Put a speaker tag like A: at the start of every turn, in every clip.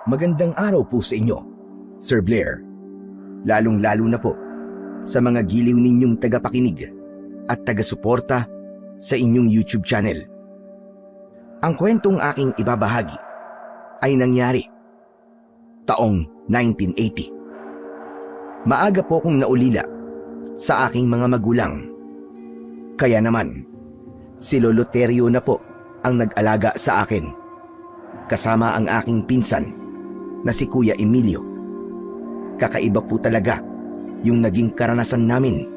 A: Magandang araw po sa inyo, Sir Blair. Lalong-lalo na po sa mga giliw ninyong tagapakinig at taga-suporta sa inyong YouTube channel. Ang kwentong aking ibabahagi ay nangyari taong 1980. Maaga po kong naulila sa aking mga magulang. Kaya naman, si Lolo Terio na po ang nag-alaga sa akin, kasama ang aking pinsan na si Kuya Emilio. Kakaiba po talaga yung naging karanasan namin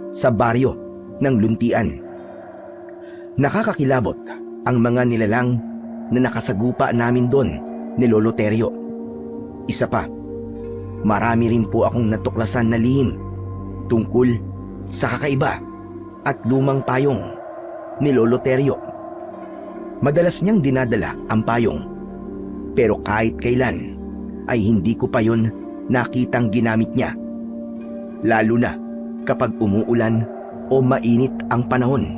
A: sa baryo ng Luntian. Nakakakilabot ang mga nilalang na nakasagupa namin doon ni Lolo Terio. Isa pa, marami rin po akong natuklasan na lihim tungkol sa kakaiba at lumang payong ni Lolo Terio. Madalas niyang dinadala ang payong, pero kahit kailan ay hindi ko pa yun nakitang ginamit niya. Lalo na kapag umuulan o mainit ang panahon.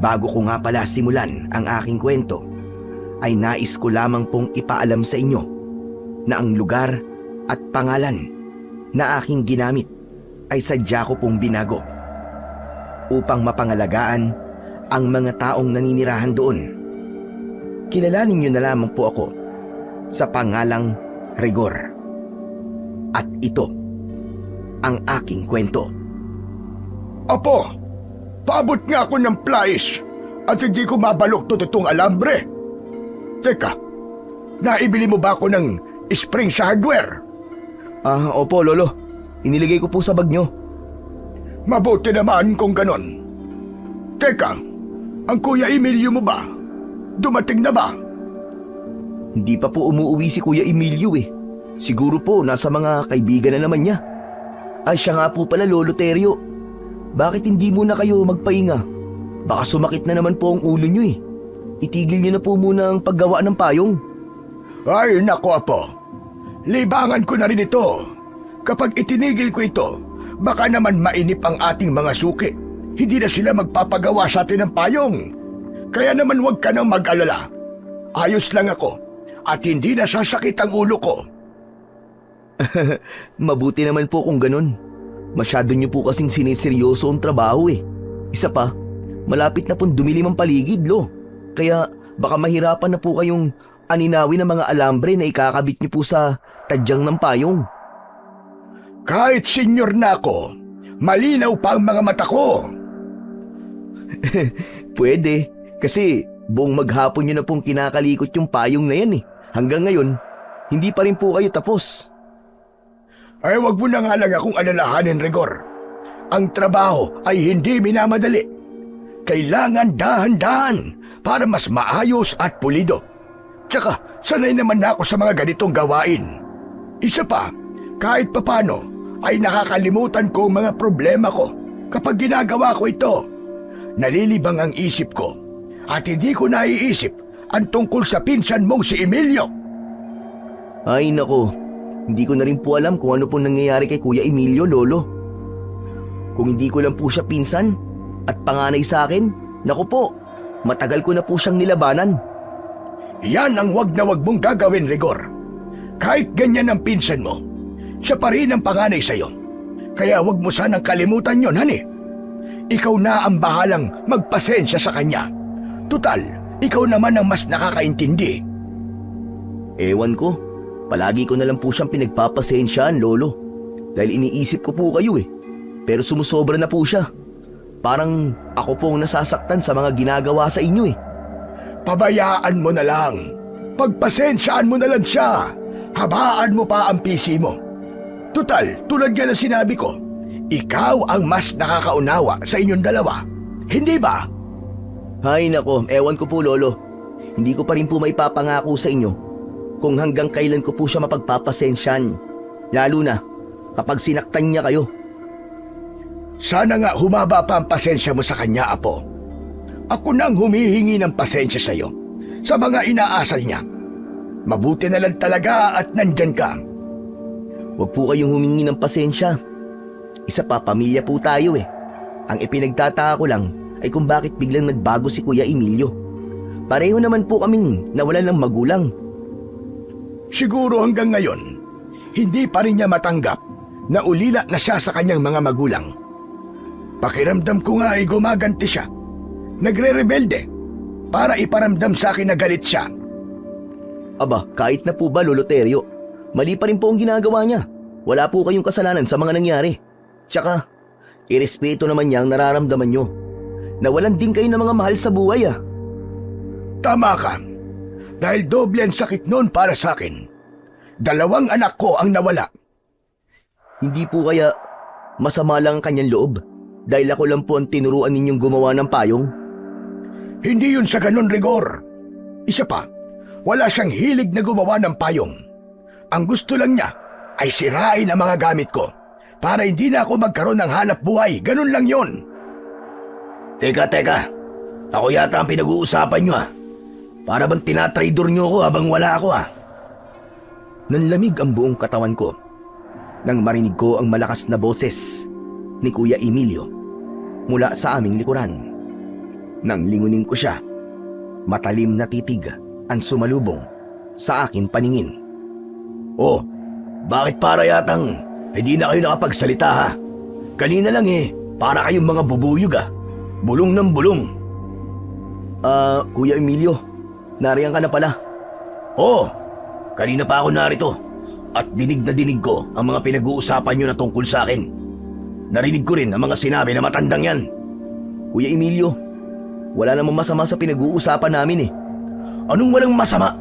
A: Bago ko nga pala simulan ang aking kwento, ay nais ko lamang pong ipaalam sa inyo na ang lugar at pangalan na aking ginamit ay sadya ko pong binago upang mapangalagaan ang mga taong naninirahan doon. Kilalanin niyo na lamang po ako sa pangalang Rigor. At ito ang aking kwento.
B: Apo, paabot nga ako ng plies at hindi ko mabaluktot itong alambre. Teka, naibili mo ba ako ng spring sa hardware?
A: Opo, Lolo. Iniligay ko po sa bag nyo.
B: Mabuti naman kung ganon. Teka, ang Kuya Emilio mo ba? Dumating na ba?
A: Hindi pa po umuwi si Kuya Emilio eh. Siguro po nasa mga kaibigan na naman niya. Ay siya nga po pala, Lolo Terio. Bakit hindi muna kayo magpahinga? Baka sumakit na naman po ang ulo nyo eh. Itigil nyo na po muna ang paggawa ng payong.
B: Ay, nako apo. Libangan ko na rin ito. Kapag itinigil ko ito, baka naman mainip ang ating mga suki. Hindi na sila magpapagawa sa atin ng payong. Kaya naman huwag ka nang mag-alala. Ayos lang ako at hindi nasasakit ang ulo ko.
A: Mabuti naman po kung ganun. Masyado nyo po kasing siniseryoso ang trabaho eh. Isa pa, malapit na pong dumilim ang paligid, Lo. Kaya baka mahirapan na po kayong aninawin ng mga alambre na ikakabit nyo po sa tadyang ng payong.
B: Kahit senior na ako, malinaw pa ang mga mata ko.
A: Pwede, kasi buong maghapon nyo na pong kinakalikot yung payong na yan eh. Hanggang ngayon, hindi pa rin po kayo tapos.
B: Ay, wag mo na nga lang akong alalahanin, Rigor. Ang trabaho ay hindi minamadali. Kailangan dahan-dahan para mas maayos at pulido. Tsaka, sanay naman na ako sa mga ganitong gawain. Isa pa, kahit papano, ay nakakalimutan ko ang mga problema ko kapag ginagawa ko ito. Nalilibang ang isip ko at hindi ko naiisip ang tungkol sa pinsan mong si Emilio.
A: Ay nako, hindi ko na rin po alam kung ano po nangyayari kay Kuya Emilio, Lolo. Kung hindi ko lang po siya pinsan at panganay sa akin, naku po, matagal ko na po siyang nilabanan.
B: Yan ang wag na wag mong gagawin, Rigor. Kahit ganyan ang pinsan mo, siya pa rin ang panganay sa'yo. Kaya wag mo sanang kalimutan yon, hani. Ikaw na ang bahalang magpasensya sa kanya. Tutal, ikaw naman ang mas nakakaintindi.
A: Ewan ko, palagi ko na lang po siyang pinagpapasensyaan, Lolo. Dahil iniisip ko po kayo eh. Pero sumusobra na po siya. Parang ako po ang nasasaktan sa mga ginagawa sa inyo eh.
B: Pabayaan mo na lang. Pagpasensyaan mo na lang siya. Habaan mo pa ang PC mo. Tutal, tulad yan ang sinabi ko, ikaw ang mas nakakaunawa sa inyong dalawa. Hindi ba?
A: Hay nako, ewan ko po, Lolo. Hindi ko pa rin po maipapangako sa inyo kung hanggang kailan ko po siya mapagpapasensyan. Lalo na kapag sinaktan niya kayo.
B: Sana nga humaba pa ang pasensya mo sa kanya, Apo. Ako nang humihingi ng pasensya sa iyo sa mga inaasal niya. Mabuti na lang talaga at nandyan ka.
A: Huwag po kayong humingi ng pasensya. Isa pa, pamilya po tayo eh. Ang ipinagtataka ko lang ay kung bakit biglang nagbago si Kuya Emilio. Pareho naman po kaming nawalan ng magulang.
B: Siguro hanggang ngayon, hindi pa rin niya matanggap na ulila na siya sa kanyang mga magulang. Pakiramdam ko nga ay gumaganti siya. Nagre-rebelde para iparamdam sa akin na galit siya.
A: Aba, kahit na po ba, Lolo Terio, mali pa rin po ang ginagawa niya. Wala po kayong kasalanan sa mga nangyari. Tsaka, irespeto naman niya ang nararamdaman niyo. Nawalan din kayo ng mga mahal sa buhay ah.
B: Tama ka. Dahil doble ang sakit noon para sa akin. 2 anak ko ang nawala.
A: Hindi po kaya masama lang ang kanyang loob dahil ako lang po ang tinuruan ninyong gumawa ng payong?
B: Hindi yun sa ganun, Rigor. Isa pa, wala siyang hilig na gumawa ng payong. Ang gusto lang niya ay sirain ang mga gamit ko para hindi na ako magkaroon ng hanap buhay. Ganun lang yun. Teka. Ako yata ang pinag-uusapan niyo ah. Para bang tinatraidor niyo ako habang wala ako ah.
A: Nanlamig ang buong katawan ko nang marinig ko ang malakas na boses ni Kuya Emilio mula sa aming likuran. Nang lingunin ko siya, matalim na titig ang sumalubong sa akin paningin.
B: Oh, bakit para yatang hindi na kayo nakapagsalita ha? Kanina lang para kayong mga bubuyog ah. Bulong ng bulong.
A: Kuya Emilio, nariyan ka na pala.
B: Oh, kanina pa ako narito at dinig na dinig ko ang mga pinag-uusapan nyo na tungkol sa akin. Narinig ko rin ang mga sinabi na matandang yan.
A: Kuya Emilio, wala namang masama sa pinag-uusapan namin eh.
B: Anong walang masama?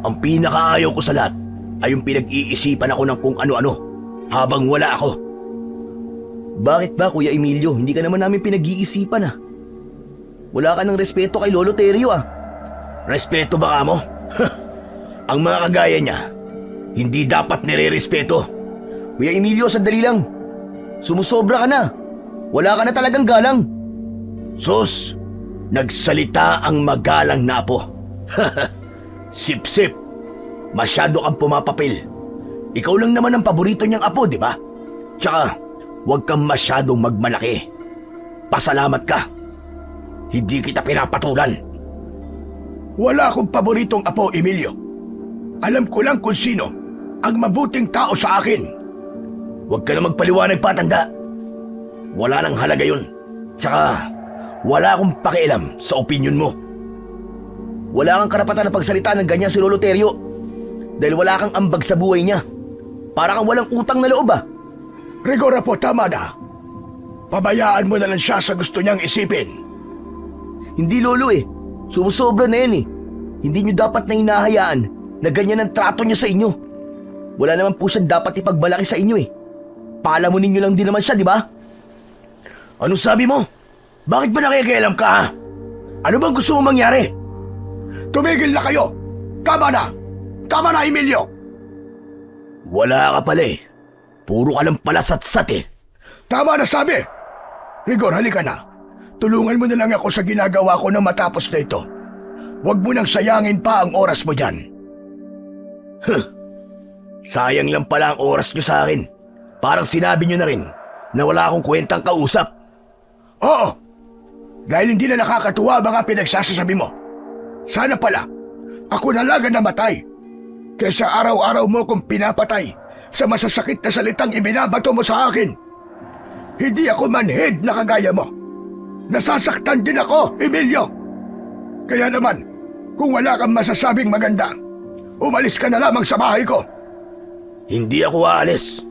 B: Ang pinakaayaw ko sa lahat ay yung pinag-iisipan ako ng kung ano-ano habang wala ako.
A: Bakit ba, Kuya Emilio? Hindi ka naman namin pinag-iisipan ah. Wala ka ng respeto kay Lolo Terio ah.
B: Respeto ba ka mo? Ang mga kagaya niya, hindi dapat nire-respeto.
A: Kuya Emilio, sandali lang. Sumusobra ka na. Wala ka na talagang galang.
B: Sus, nagsalita ang magalang na apo. Sip-sip, masyado kang pumapapil. Ikaw lang naman ang paborito niyang apo, di ba? Tsaka, huwag kang masyadong magmalaki. Pasalamat ka. Hindi kita pinapatulan. Wala akong paboritong apo, Emilio. Alam ko lang kung sino ang mabuting tao sa akin. Huwag ka na magpaliwanag pa, tanda. Wala nang halaga yun. Tsaka, wala akong pakialam sa opinyon mo.
A: Wala kang karapatan na pagsalita ng ganyan si Lolo Terio. Dahil wala kang ambag sa buhay niya. Para kang walang utang na loob ah.
B: Rigor po, tama na. Pabayaan mo na lang siya sa gusto niyang isipin.
A: Hindi, Lolo eh. Sumusobra na yan eh. Hindi niyo dapat na hinahayaan na ganyan ang trato niya sa inyo. Wala naman po siya dapat ipagbalaki sa inyo eh. Palamunin niyo lang din naman siya, di ba?
B: Anong sabi mo? Bakit ba nakikialam ka ha? Ano bang gusto mong mangyari? Tumigil na kayo! Tama na! Tama na, Emilio! Wala ka pala eh. Puro ka lang pala satsat eh. Tama na sabi! Rigor, halika na. Tulungan mo na lang ako sa ginagawa ko nang matapos na ito. Huwag mo nang sayangin pa ang oras mo dyan. Sayang lang pala ang oras nyo sa akin. Parang sinabi nyo na rin na wala akong kwentang kausap. Oo, dahil hindi na nakakatuwa mga pinagsasasabi mo. Sana pala, ako na lang ang namatay. Kaysa araw-araw mo kong pinapatay sa masasakit na salitang ibinabato mo sa akin. Hindi ako manhid na kagaya mo. Nasasaktan din ako, Emilio. Kaya naman, kung wala kang masasabing maganda, umalis ka na lamang sa bahay ko. Hindi ako aalis.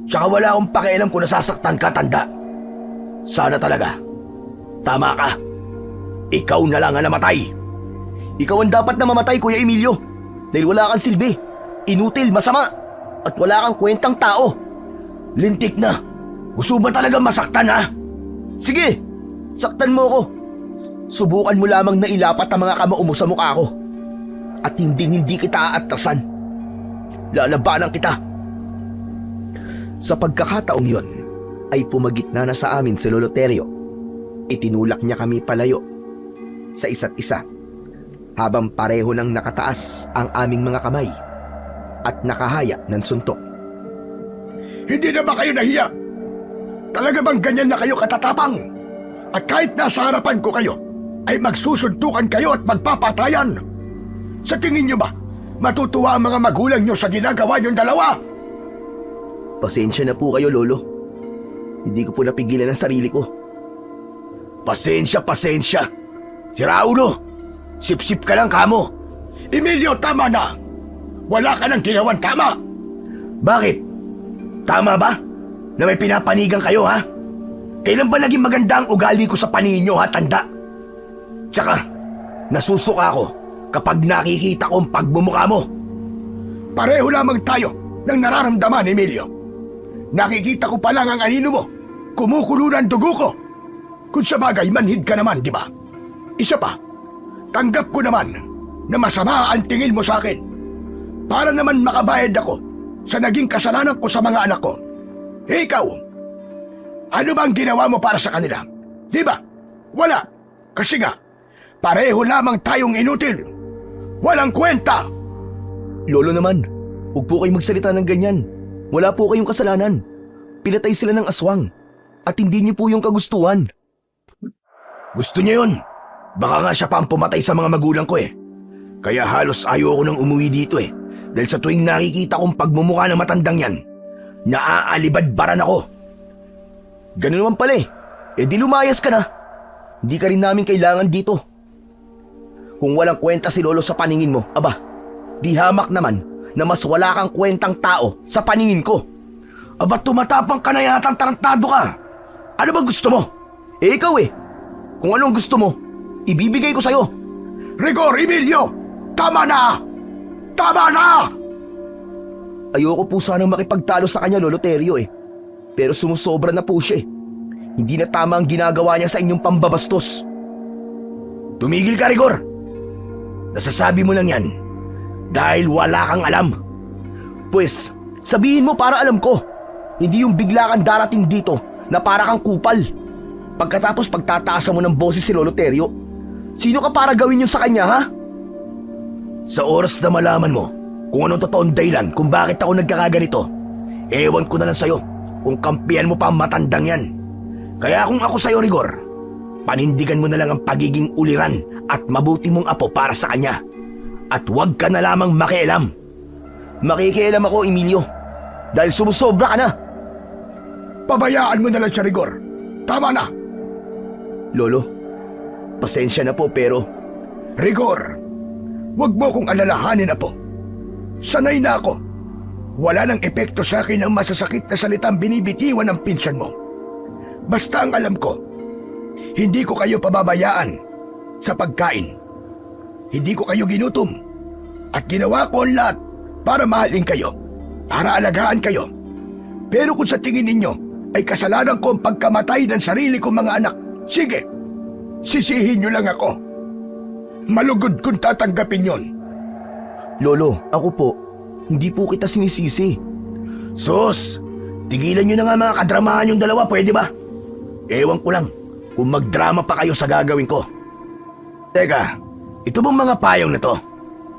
B: Tsaka wala akong pakialam kung nasasaktan ka, tanda. Sana talaga. Tama ka. Ikaw na lang ang namatay.
A: Ikaw ang dapat na mamatay, Kuya Emilio. Dahil wala kang silbi. Inutil, masama. At wala kang kwentang tao.
B: Lintik na. Gusto ba talaga masaktan ha?
A: Sige, saktan mo ako. Subukan mo lamang na ilapat ang mga kamao mo sa mukha ko. At hindi kita aatrasan. Lalabanan kita. Sa pagkakataong yon, ay pumagitna na sa amin si Lolo Terio. Itinulak niya kami palayo sa isa't isa habang pareho nang nakataas ang aming mga kamay at nakahaya ng suntok.
B: Hindi na ba kayo nahiya? Talaga bang ganyan na kayo katatapang? At kahit nasa harapan ko kayo, ay magsusuntukan kayo at magpapatayan? Sa tingin niyo ba, Matutuwa ang mga magulang nyo sa ginagawa nyong dalawa.
A: Pasensya na po kayo, Lolo. Hindi ko po napigilan ang sarili ko.
B: Pasensya. Si Raulo, sip-sip ka lang kamo. Emilio, tama na. Wala ka nang ginawan tama. Bakit? Tama ba na may pinapanigan kayo, ha? Kailan ba naging maganda ang ugali ko sa paningin nyo, ha, tanda? Tsaka, nasusuka ako kapag nakikita ko ang pagmumukha mo. Pareho lamang tayo ng nararamdaman, Emilio. Nakikita ko pa lang ang anino mo. Kumukulo ng dugo ko. Kung sa bagay, manhid ka naman, di ba? Isa pa, tanggap ko naman na masama ang tingin mo sa akin. Para naman makabayad ako sa naging kasalanan ko sa mga anak ko. Ikaw, ano bang ginawa mo para sa kanila? Di ba? Wala. Kasi nga, pareho lamang tayong inutil. Walang kwenta.
A: Lolo naman, huwag po kayong magsalita ng ganyan. Wala po kayong kasalanan. Pinatay sila ng aswang. At hindi niyo po yung kagustuhan.
B: Gusto niya yun. Baka nga siya pa ang pumatay sa mga magulang ko eh. Kaya halos ayaw ko nang umuwi dito eh. Dahil sa tuwing nakikita kong pagmumukha ng matandang yan, naaalibadbaran ako.
A: Ganun naman pala eh. Eh di lumayas ka na. Hindi ka rin namin kailangan dito. Kung walang kwenta si Lolo sa paningin mo, aba, di hamak naman na mas wala kang kwentang tao sa paningin ko.
B: Aba, tumatapang ka na yatang tarantado ka. Ano ba gusto mo?
A: Eh ikaw eh. Kung anong gusto mo, ibibigay ko sa'yo.
B: Rigor, Emilio! Tama na! Tama na!
A: Ayoko po sanang makipagtalo sa kanya, Lolo Terio eh. Pero sumusobra na po siya eh. Hindi na tama ang ginagawa niya sa inyong pambabastos.
B: Tumigil ka, Rigor! Nasasabi mo lang yan dahil wala kang alam.
A: Pues, sabihin mo para alam ko. Hindi yung bigla kang darating dito na para kang kupal. Pagkatapos pagtataasan mo ng boses si Lolo Terio, sino ka para gawin yun sa kanya, ha?
B: Sa oras na malaman mo kung anong totoong dahilan kung bakit ako nagkakaganito, ewan ko na lang sa'yo kung kampihan mo pa ang matandang yan. Kaya kung ako sa'yo, Rigor, panindigan mo na lang ang pagiging uliran at mabuti mong apo para sa kanya. At huwag ka na lamang makialam.
A: Makikialam ako, Emilio, dahil sumusobra ka na.
B: Pabayaan mo na lang siya, Rigor. Tama na.
A: Lolo, pasensya na po pero...
B: Rigor, huwag mo kong alalahanin, apo. Sanay na ako. Wala nang epekto sa akin ang masasakit na salitang binibitiwan ng pinsan mo. Basta ang alam ko, hindi ko kayo pababayaan sa pagkain. Hindi ko kayo ginutom. At ginawa ko ang lahat para mahalin kayo, para alagaan kayo. Pero kung sa tingin ninyo ay kasalanan ko ang pagkamatay ng sarili kong mga anak, sige, sisihin nyo lang ako. Malugod kung tatanggapin yon.
A: Lolo, ako po, hindi po kita sinisisi.
B: Sus, tigilan nyo na nga mga kadramahan yung dalawa, pwede ba? Ewan ko lang kung magdrama pa kayo sa gagawin ko. Teka, ito bang mga payong na to?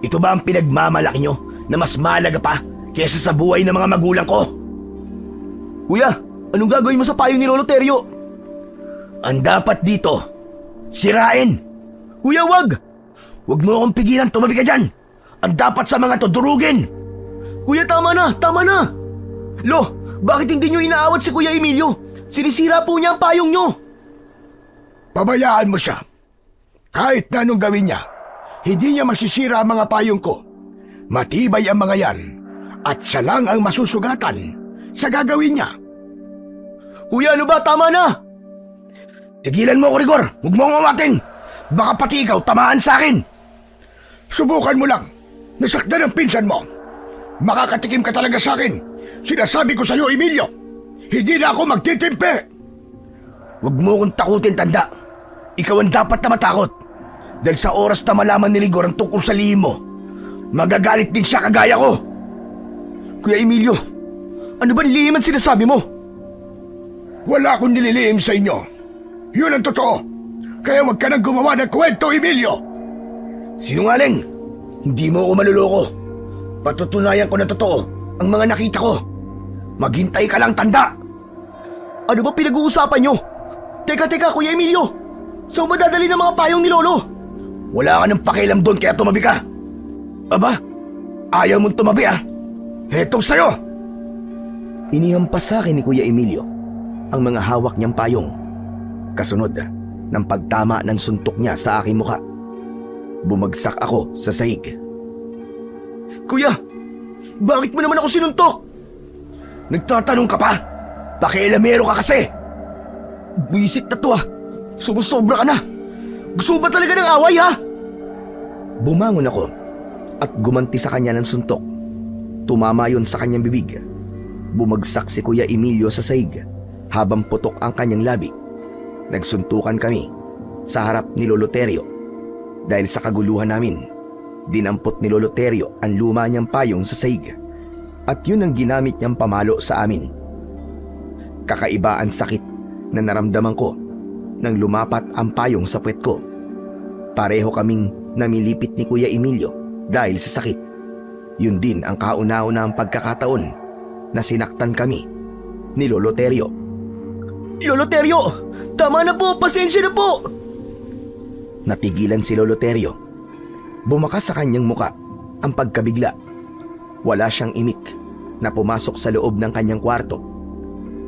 B: Ito ba ang pinagmamalaki nyo na mas malaga pa kaysa sa buhay ng mga magulang ko?
A: Kuya, anong gagawin mo sa payong ni Lolo Terio?
B: Ang dapat dito, sirain.
A: Kuya, wag!
B: Huwag mo akong pigilan, tumabi ka dyan. Ang dapat sa mga to, durugin.
A: Kuya, tama na, tama na! Lo, bakit hindi nyo inaawat si Kuya Emilio? Sinisira po niya ang payong nyo.
B: Pabayaan mo siya. Kahit na anong gawin niya, hindi niya masisira ang mga payong ko. Matibay ang mga yan. At siya lang ang masusugatan sa gagawin niya.
A: Kuya, ano ba? Tama na!
B: Tigilan mo ako, Rigor. Huwag mo akong umatin. Baka pati ikaw tamaan sa akin. Subukan mo lang. Nasaktan ang pinsan mo. Makakatikim ka talaga sa akin. Sinasabi ko sa'yo, Emilio. Hindi na ako magtitimpe. Huwag mo akong takutin, tanda. Ikaw ang dapat na matakot. Dahil sa oras na malaman ni Rigor ang tungkol sa lihim mo, magagalit din siya kagaya ko.
A: Kuya Emilio, ano ba nilihim ang sinasabi mo?
B: Wala akong nililihim sa inyo. Yun ang totoo. Kaya huwag ka nang gumawa ng kwento, Emilio. Sinungaling. Hindi mo ako maluloko. Patutunayan ko na totoo ang mga nakita ko. Maghintay ka lang, tanda.
A: Ano ba pinag-uusapan nyo? Teka, Kuya Emilio. Saan madadali ng mga payong ni Lolo?
B: Wala ka ng pakialam doon kaya tumabi ka. Aba, Ayaw mong tumabi Hetong sa'yo!
A: Inihampas sa akin ni Kuya Emilio ang mga hawak niyang payong. Kasunod ng pagtama ng suntok niya sa aking muka. Bumagsak ako sa sahig.
B: Kuya, bakit mo naman ako sinuntok? Nagtatanong ka pa? Pakialamero ka kasi!
A: Buisit na to Sumusobra ka na! Gusto ba talaga ng away Bumangon ako at gumanti sa kanya ng suntok. Tumama yon sa kanyang bibig. Bumagsak si Kuya Emilio sa sahig habang putok ang kanyang labi. Nagsuntukan kami sa harap ni Lolo Terio. Dahil sa kaguluhan namin, dinampot ni Lolo Terio ang luma niyang payong sa sahig at yun ang ginamit niyang pamalo sa amin. Kakaiba ang sakit na naramdaman ko nang lumapat ang payong sa puwet ko. Pareho kaming namilipit ni Kuya Emilio dahil sa sakit. Yun din ang kauna-unahang pagkakataon na sinaktan kami ni Lolo Terio.
B: Lolo Terio! Tama na po! Pasensya na po!
A: Natigilan si Lolo Terio. Bumakas sa kanyang muka ang pagkabigla. Wala siyang imik na pumasok sa loob ng kanyang kwarto.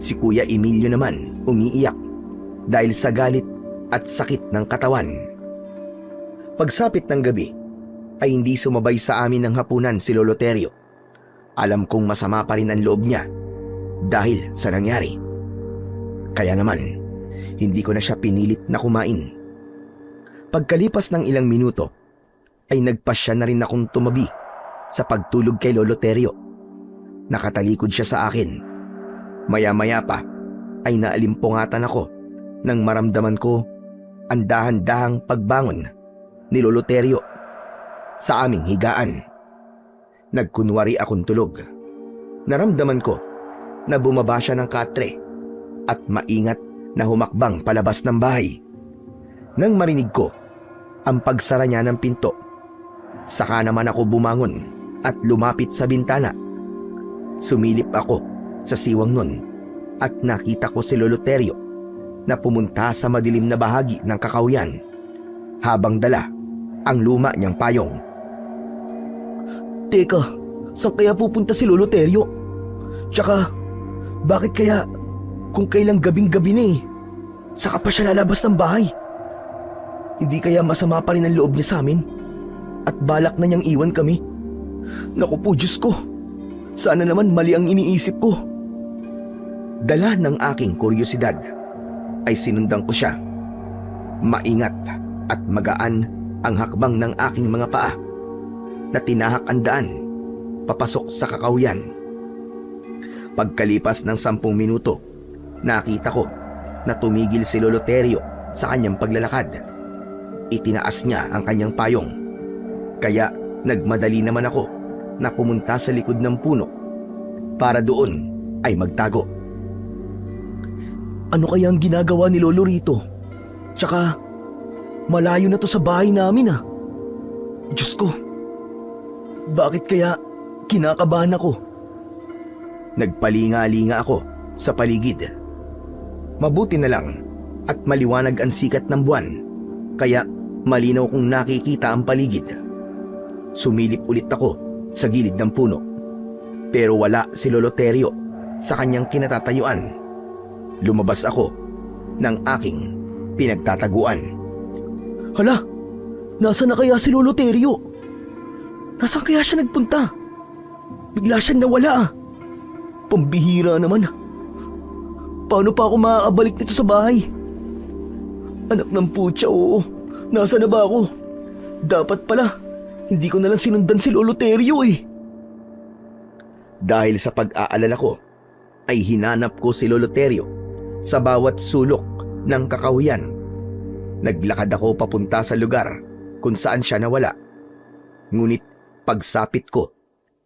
A: Si Kuya Emilio naman umiiyak dahil sa galit at sakit ng katawan. Pagsapit ng gabi ay hindi sumabay sa amin ng hapunan si Lolo Terio. Alam kong masama pa rin ang loob niya dahil sa nangyari. Kaya naman, hindi ko na siya pinilit na kumain. Pagkalipas ng ilang minuto, ay nagpasya na rin akong tumabi sa pagtulog kay Lolo Terio. Nakatalikod siya sa akin. Maya-maya pa ay naalimpungatan ako nang maramdaman ko ang dahan-dahang pagbangon ni Lolo Terio sa aming higaan. Nagkunwari akong tulog. Naramdaman ko na bumaba siya ng katre at maingat na humakbang palabas ng bahay. Nang marinig ko ang pagsara niya ng pinto, saka naman ako bumangon at lumapit sa bintana. Sumilip ako sa siwang nun at nakita ko si Lolo Terio na pumunta sa madilim na bahagi ng kakawyan habang dala ang luma niyang payong.
B: Teka, saan kaya pupunta si Lolo Terio? Tsaka, bakit kaya kung kailang gabing-gabi na saka pa siya lalabas ng bahay? Hindi kaya masama pa rin ang loob niya sa amin? At balak na niyang iwan kami? Naku po, Diyos ko! Sana naman mali ang iniisip ko.
A: Dala ng aking kuryosidad ay sinundan ko siya. Maingat at magaan ang hakbang ng aking mga paa na tinahak ang daan papasok sa kakawyan. Pagkalipas ng 10 minuto, nakita ko na tumigil si Lolo Terio sa kanyang paglalakad. Itinaas niya ang kanyang payong. Kaya nagmadali naman ako na pumunta sa likod ng puno para doon ay magtago.
B: Ano kaya ang ginagawa ni Lolo rito? Tsaka, malayo na to sa bahay namin Diyos ko, bakit kaya kinakabahan ako?
A: Nagpalinga-linga ako sa paligid. Mabuti na lang at maliwanag ang sikat ng buwan, kaya malinaw kong nakikita ang paligid. Sumilip ulit ako sa gilid ng puno, pero wala si Lolo Terio sa kanyang kinatatayuan. Lumabas ako ng aking pinagtataguan.
B: Hala, nasaan na kaya si Lolo Terio? Nasaan kaya siya nagpunta? Bigla siyang nawala Pambihira naman. Paano pa ako makakabalik nito sa bahay? Anak ng putya, oo. Nasaan na ba ako? Dapat pala, hindi ko na lang sinundan si Lolo Terio
A: Dahil sa pag-aalala ko, ay hinanap ko si Lolo Terio sa bawat sulok ng kakahuyan. Naglakad ako papunta sa lugar kung saan siya nawala. Ngunit pagsapit ko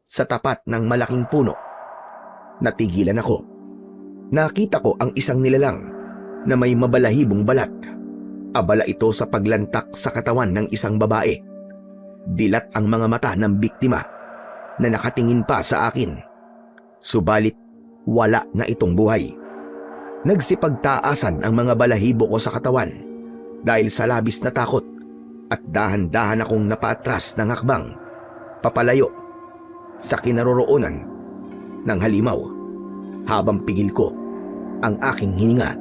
A: sa tapat ng malaking puno, natigilan ako. Nakita ko ang isang nilalang na may mabalahibong balat. Abala ito sa paglantak sa katawan ng isang babae. Dilat ang mga mata ng biktima na nakatingin pa sa akin. Subalit wala na itong buhay. Nagsipagtaasan ang mga balahibo ko sa katawan dahil sa labis na takot at dahan-dahan akong napaatras ng hakbang papalayo sa kinaroroonan ng halimaw habang pigil ko ang aking hininga.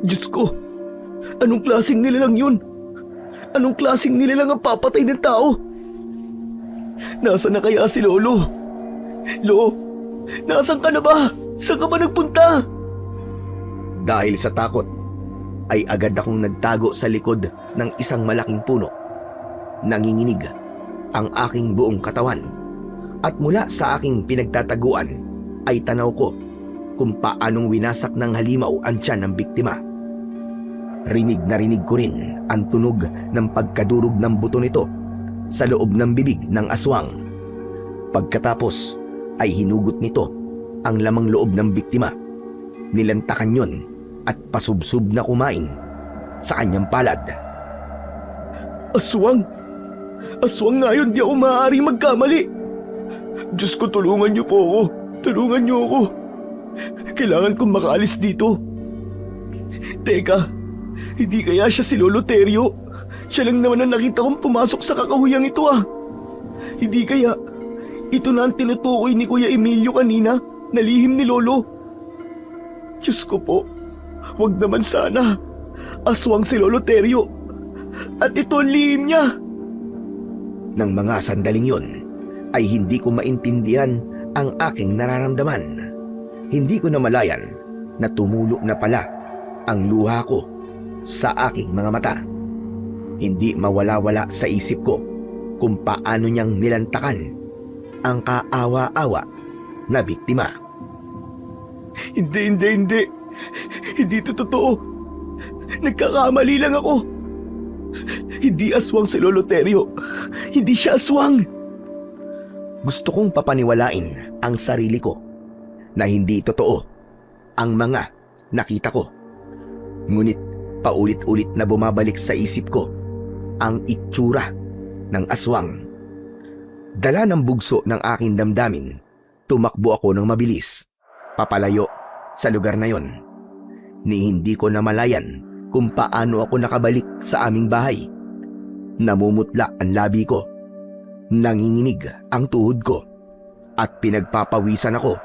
A: Diyos ko, anong klaseng nilalang yun? Anong klaseng nilalang ang papatay ng tao? Nasaan na kaya si Lolo? Lo, nasaan ka na ba? Saan ka ba nagpunta? Dahil sa takot, ay agad akong nagtago sa likod ng isang malaking puno. Nanginginig ang aking buong katawan at mula sa aking pinagtataguan ay tanaw ko kung paanong winasak ng halimaw ang tiyan ng biktima. Rinig na rinig ko rin ang tunog ng pagkadurog ng buto nito sa loob ng bibig ng aswang. Pagkatapos ay hinugot nito ang lamang loob ng biktima. Nilantakan yon at pasubsob na kumain sa kanyang palad. Aswang! Aswang nga yun, di ako maaaring magkamali. Diyos ko, tulungan niyo po ako. Tulungan niyo ako. Kailangan kong makaalis dito. Teka, hindi kaya siya si Lolo Terio? Siya lang naman ang nakita kong pumasok sa kakahuyang ito ah. Hindi kaya ito na ang tinutukoy ni Kuya Emilio kanina na lihim ni Lolo? Diyos ko po, huwag naman sana. Aswang si Lolo Terio. At ito ang lihim niya. Nang mga sandaling yon, ay hindi ko maintindihan ang aking nararamdaman. Hindi ko namalayan na tumulo na pala ang luha ko sa aking mga mata. Hindi mawala-wala sa isip ko kung paano niyang nilantakan ang kaawa-awa na biktima. Hindi. Hindi ito totoo. Nagkakamali lang ako. Hindi aswang si Lolo Terio. Hindi siya aswang. Gusto kong papaniwalain ang sarili ko na hindi totoo ang mga nakita ko. Ngunit paulit-ulit na bumabalik sa isip ko ang itsura ng aswang. Dala ng bugso ng aking damdamin, tumakbo ako ng mabilis, papalayo sa lugar na yon. Ni hindi ko namalayan kung paano ako nakabalik sa aming bahay. Namumutla ang labi ko, nanginginig ang tuhod ko, at pinagpapawisan ako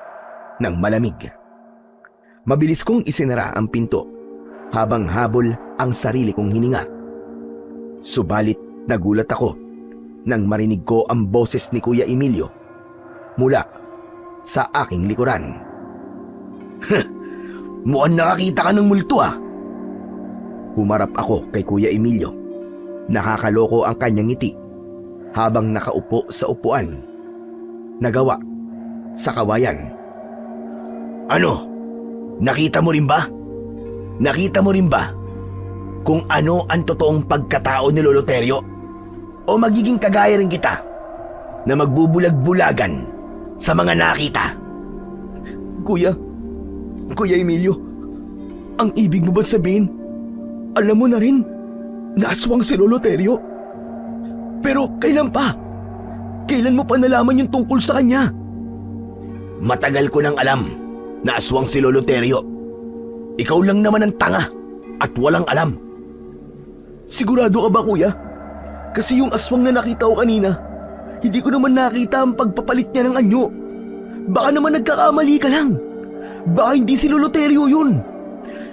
A: ng malamig. Mabilis kong isinara ang pinto habang habol ang sarili kong hininga. Subalit nagulat ako nang marinig ko ang boses ni Kuya Emilio mula sa aking likuran. Mukhang nakakita ka ng multo ah. Humarap ako kay Kuya Emilio. Nakakaloko ang kanyang ngiti habang nakaupo sa upuan nagawa sa kawayan. Ano? Nakita mo rin ba? Nakita mo rin ba kung ano ang totoong pagkatao ni Lolo Terio? O magiging kagaya rin kita na magbubulag-bulagan sa mga nakita? Kuya Emilio, ang ibig mo ba sabihin, alam mo na rin na aswang si Lolo Terio? Pero kailan pa? Kailan mo pa nalaman yung tungkol sa kanya? Matagal ko nang alam na aswang si Lolo Terio. Ikaw lang naman ang tanga at walang alam. Sigurado ka ba, kuya? Kasi yung aswang na nakita ko kanina, hindi ko naman nakita ang pagpapalit niya ng anyo. Baka naman nagkakamali ka lang. Baka hindi si Lolo Terio yun.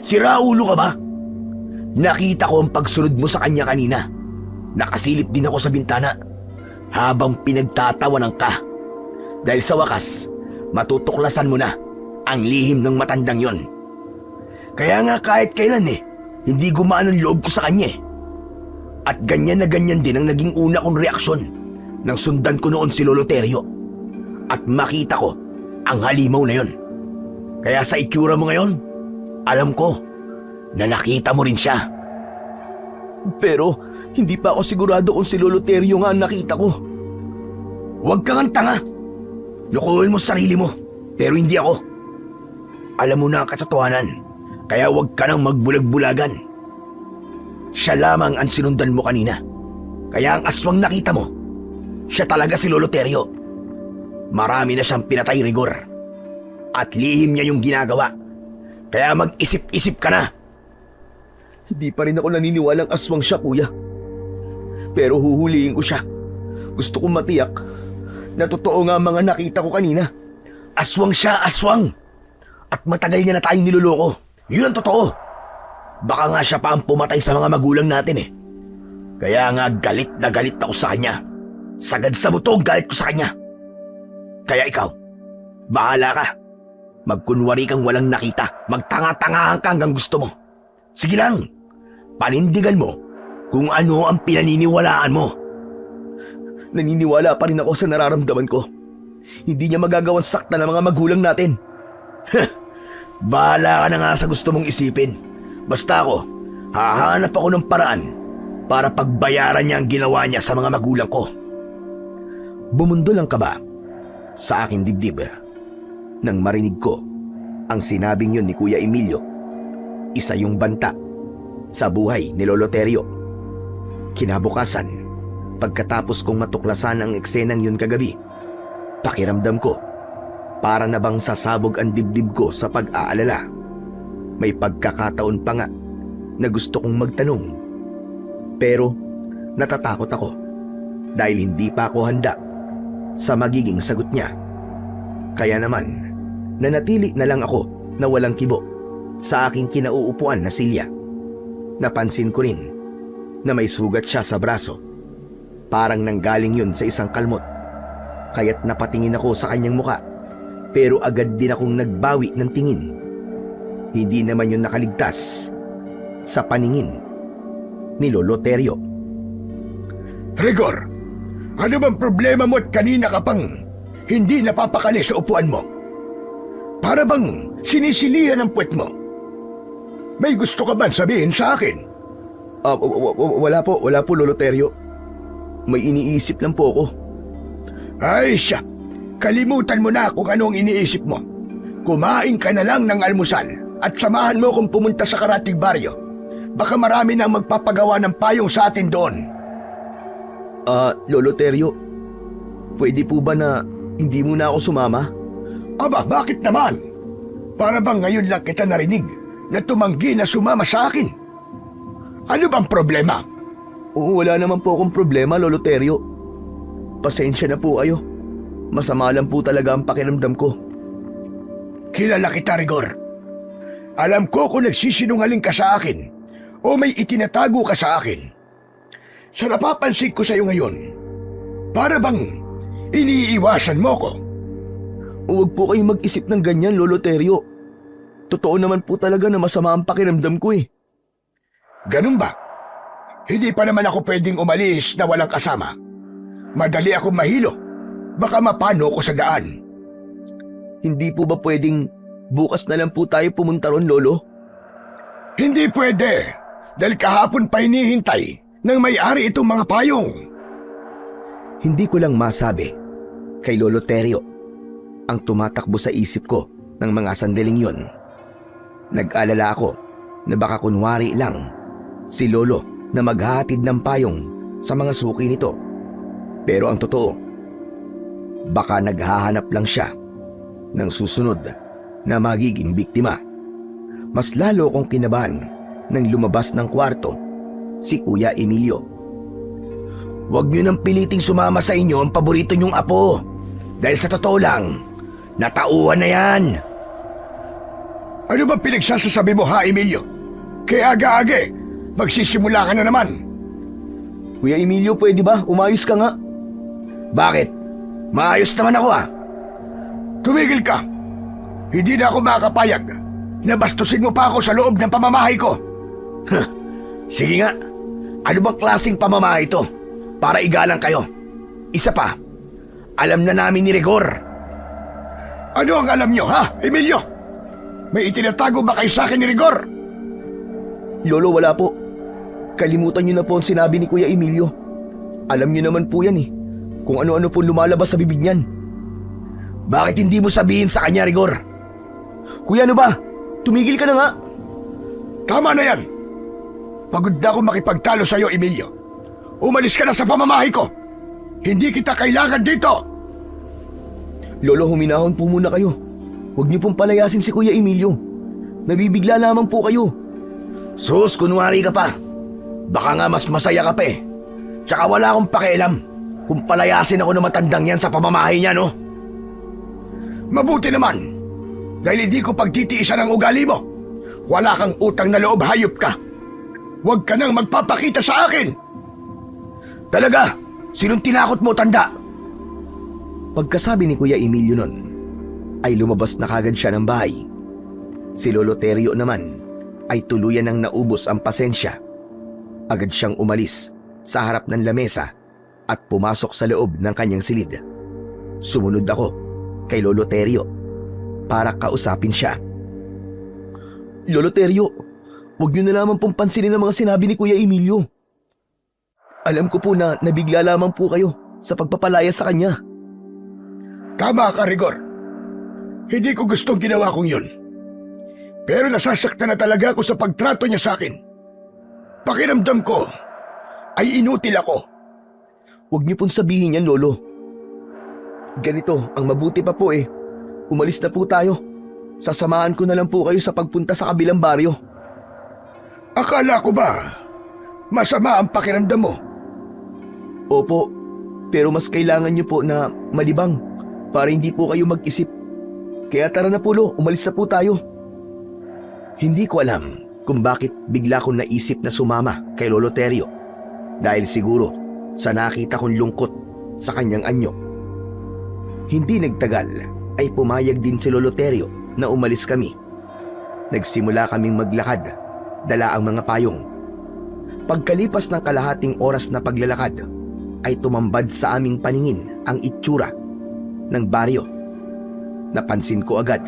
A: Sira ulo ka ba? Nakita ko ang pagsunod mo sa kanya kanina. Nakasilip din ako sa bintana habang pinagtatawanan ka. Dahil sa wakas, matutuklasan mo na ang lihim ng matandang yon. Kaya nga kahit kailan hindi gumaan ang loob ko sa kanya eh. At ganyan na ganyan din ang naging una kong reaksyon nang sundan ko noon si Lolo Terio at makita ko ang halimaw na yon. Kaya sa itsura mo ngayon, alam ko na nakita mo rin siya. Pero hindi pa ako sigurado kung si Lolo Terio nga ang nakita ko. Huwag kang ang tanga. Lukuhin mo sarili mo, pero hindi ako. Alam mo na ang katotohanan, kaya huwag ka nang magbulag-bulagan. Siya lamang ang sinundan mo kanina. Kaya ang aswang nakita mo, siya talaga si Lolo Terio. Marami na siyang pinatay, Rigor. At lihim niya yung ginagawa. Kaya mag-isip-isip ka na. Hindi pa rin ako naniniwalang aswang siya, kuya. Pero huhulihin ko siya. Gusto kong matiyak na totoo nga ang mga nakita ko kanina.
B: Aswang siya, aswang. At matagal niya na tayong niloloko. Yun ang totoo. Baka nga siya pa ang pumatay sa mga magulang natin eh. Kaya nga galit na galit ako sa kanya. Sagad sa buto galit ko sa kanya. Kaya ikaw, bahala ka. Magkunwari kang walang nakita. Magtanga-tangahan ka hanggang gusto mo. Sige lang, panindigan mo kung ano ang pinaniniwalaan mo.
A: Naniniwala pa rin ako sa nararamdaman ko. Hindi niya magagawang sakta ng mga magulang natin.
B: Bahala ka na nga sa gusto mong isipin. Basta ako, hahanap ako ng paraan para pagbayaran niya ang ginawa niya sa mga magulang ko.
A: Bumundol ang kaba sa aking dibdib nang marinig ko ang sinabing yun ni Kuya Emilio. Isa yung banta sa buhay ni Lolo Terio. Kinabukasan, pagkatapos kong matuklasan ang eksenang yun kagabi, pakiramdam ko para na bang sasabog ang dibdib ko sa pag-aalala. May pagkakataon pa nga na gusto kong magtanong. Pero natatakot ako dahil hindi pa ako handa sa magiging sagot niya. Kaya naman, nanatili na lang ako na walang kibo sa aking kinauupuan na silya. Napansin ko rin na may sugat siya sa braso. Parang nanggaling yun sa isang kalmot. Kaya't napatingin ako sa kanyang muka, pero agad din akong nagbawi ng tingin. Hindi naman yun nakaligtas sa paningin ni Lolo Terio.
B: Rigor, ano bang problema mo at kanina ka pang hindi napapakali sa upuan mo? Para bang sinisilihan ang puwet mo? May gusto ka ba sabihin sa akin?
A: Wala po, Lolo Terio. May iniisip lang po ako.
B: Ay siya, kalimutan mo na kung ano ang iniisip mo. Kumain ka na lang ng almusal at samahan mo kung pumunta sa Karatig Baryo. Baka marami nang magpapagawa ng payong sa atin doon.
A: Lolo Terio, pwede po ba na hindi mo na ako sumama?
B: Aba, bakit naman? Para bang ngayon lang kita narinig na tumanggi na sumama sa akin? Ano bang problema?
A: Wala naman po akong problema, Lolo Terio. Pasensya na po kayo. Masama lang po talaga ang pakiramdam ko.
B: Kilala kita, Rigor. Alam ko kung nagsisinungaling ka sa akin o may itinatago ka sa akin. Sa napapansin ko sa iyo ngayon, para bang iniiwasan mo ko?
A: Huwag po kayong mag-isip ng ganyan, Lolo Terio. Totoo naman po talaga na masama ang pakiramdam ko eh.
B: Ganun ba? Hindi pa naman ako pwedeng umalis na walang kasama. Madali akong mahilo. Baka mapano ko sa daan.
A: Hindi po ba pwedeng bukas na lang po tayo pumunta ron, Lolo?
B: Hindi pwede. Dahil kahapon pa hinihintay ng may-ari itong mga payong.
A: Hindi ko lang masabi kay Lolo Terio ang tumatakbo sa isip ko ng mga sandaling yon. Nag-alala ako na baka kunwari lang si Lolo na maghahatid ng payong sa mga suki nito. Pero ang totoo, baka naghahanap lang siya ng susunod na magiging biktima. Mas lalo kong kinabahan nang lumabas ng kwarto si Kuya Emilio.
B: Huwag niyo nang piliting sumama sa inyo ang paborito niyong apo. Dahil sa totoo lang, natauhan na yan. Ano ba pinagsasasabi mo ha, Emilio? Kaya aga-aga, magsisimula ka na naman.
A: Kuya Emilio, pwede ba? Umayos ka nga.
B: Bakit? Maayos naman ako ah. Tumigil ka. Hindi na ako makakapayag. Nabastusin mo pa ako sa loob ng pamamahay ko. Sige nga. Ano bang klaseng pamamahay ito? Para igalang kayo. Isa pa, alam na namin ni Rigor. Ano ang alam nyo ha, Emilio? May itinatago ba kayo sa akin ni Rigor?
A: Lolo, wala po. Kalimutan niyo na po ang sinabi ni Kuya Emilio. Alam niyo naman po yan eh, kung ano-ano po lumalabas sa bibig niyan.
B: Bakit hindi mo sabihin sa kanya, Rigor?
A: Kuya, ano ba? Tumigil ka na nga.
B: Tama na yan. Pagod na ako makipagtalo sa iyo, Emilio. Umalis ka na sa pamamahay ko. Hindi kita kailangan dito.
A: Lolo, huminahon po muna kayo. Huwag niyo pong palayasin si Kuya Emilio. Nabibigla lamang po kayo.
B: Sus, kunwari ka pa. Baka nga mas masaya ka pa eh. Tsaka wala akong pakialam. kung palayasin ako ng matandang yan sa pamamahay niya, no? Mabuti naman, dahil hindi ko pagtitiisan ang ugali mo. Wala kang utang na loob, hayop ka. Huwag ka nang magpapakita sa akin. Talaga, sinong tinakot mo, tanda?
A: Pagkasabi ni Kuya Emilio nun, ay lumabas na kagad siya ng bahay. Si Lolo Terio naman ay tuluyan nang naubos ang pasensya. Agad siyang umalis sa harap ng lamesa at pumasok sa loob ng kanyang silid. Sumunod ako kay Lolo Terio para kausapin siya. Lolo Terio, huwag niyo na lamang pong pansinin ang mga sinabi ni Kuya Emilio. Alam ko po na nabigla lamang po kayo sa pagpapalaya sa kanya.
B: Tama ka, Rigor. Hindi ko gustong ginawa kong yun. Pero nasasaktan na talaga ako sa pagtrato niya sa akin. Pakiramdam ko ay inutil ako.
A: Huwag niyo pong sabihin yan, Lolo. Ganito, ang mabuti pa po umalis na po tayo. Sasamahan ko na lang po kayo sa pagpunta sa kabilang baryo.
B: Akala ko ba masama ang pakiramdam mo?
A: Opo, pero mas kailangan niyo po na malibang para hindi po kayo mag-isip. Kaya tara na po, Lo, umalis na po tayo. Hindi ko alam kung bakit bigla kong naisip na sumama kay Lolo Terio. Dahil siguro sa nakita kong lungkot sa kanyang anyo. Hindi nagtagal ay pumayag din si Lolo Terio na umalis kami. Nagsimula kaming maglakad, dala ang mga payong. Pagkalipas ng kalahating oras na paglalakad, ay tumambad sa aming paningin ang itsura ng baryo. Napansin ko agad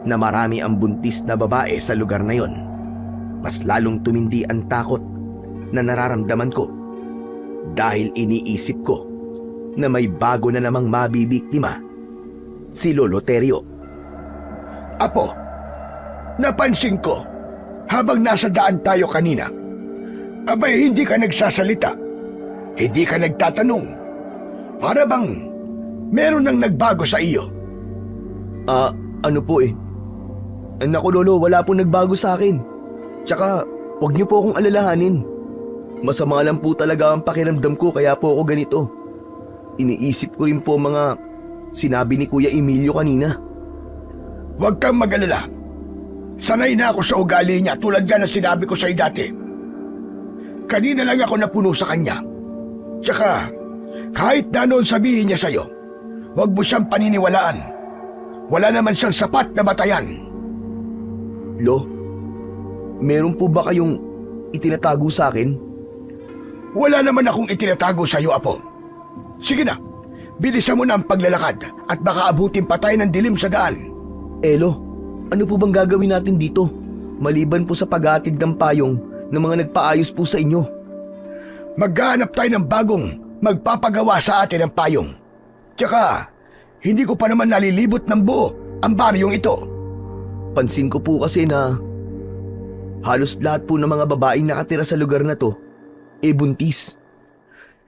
A: na marami ang buntis na babae sa lugar na yon. Mas lalong tumindi ang takot na nararamdaman ko dahil iniisip ko na may bago na namang mabibiktima, si Lolo Terio.
B: Apo, napansin ko habang nasa daan tayo kanina, abay hindi ka nagsasalita, hindi ka nagtatanong. Para bang meron nang nagbago sa iyo?
A: Ano po Naku Lolo, wala pong nagbago sa akin. Tsaka, huwag niyo po akong alalahanin. Masama lang po talaga ang pakiramdam ko kaya po ako ganito. Iniisip ko rin po mga sinabi ni Kuya Emilio kanina.
B: Huwag kang mag-alala. Sanay na ako sa ugali niya tulad nga ng sinabi ko sa'yo dati. Kanina lang ako napuno sa kanya. Tsaka, kahit na noon sabihin niya sa'yo, huwag mo siyang paniniwalaan. Wala naman siyang sapat na batayan.
A: Lo, meron po ba kayong itinatago sa akin?
B: Wala naman akong itinatago sa'yo, Apo. Sige na, bilisan mo na ang paglalakad at baka abutin pa tayo ng dilim sa daan.
A: Lo, ano po bang gagawin natin dito? Maliban po sa paghatid ng payong ng mga nagpaayos po sa inyo.
B: Maghahanap tayo ng bagong magpapagawa sa atin ng payong. Tsaka, hindi ko pa naman nalilibot ng buo ang baryong ito.
A: Pansin ko po kasi na halos lahat po ng mga babaeng nakatira sa lugar na to buntis.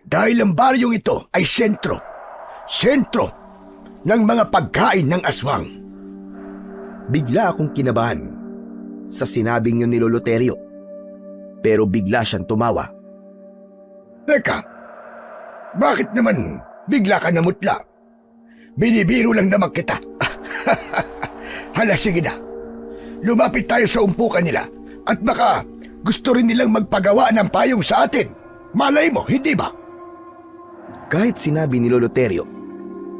B: Dahil ang baryong ito ay sentro ng mga pagkain ng aswang.
A: Bigla akong kinabahan sa sinabing yun ni Lolo Terio. Pero bigla siyang tumawa.
B: Teka, bakit naman bigla ka namutla? Binibiro lang naman kita. Hala, sige na. Lumapit tayo sa umpukan nila at baka gusto rin nilang magpagawa ng payong sa atin. Malay mo, hindi ba?
A: Kahit sinabi ni Lolo Terio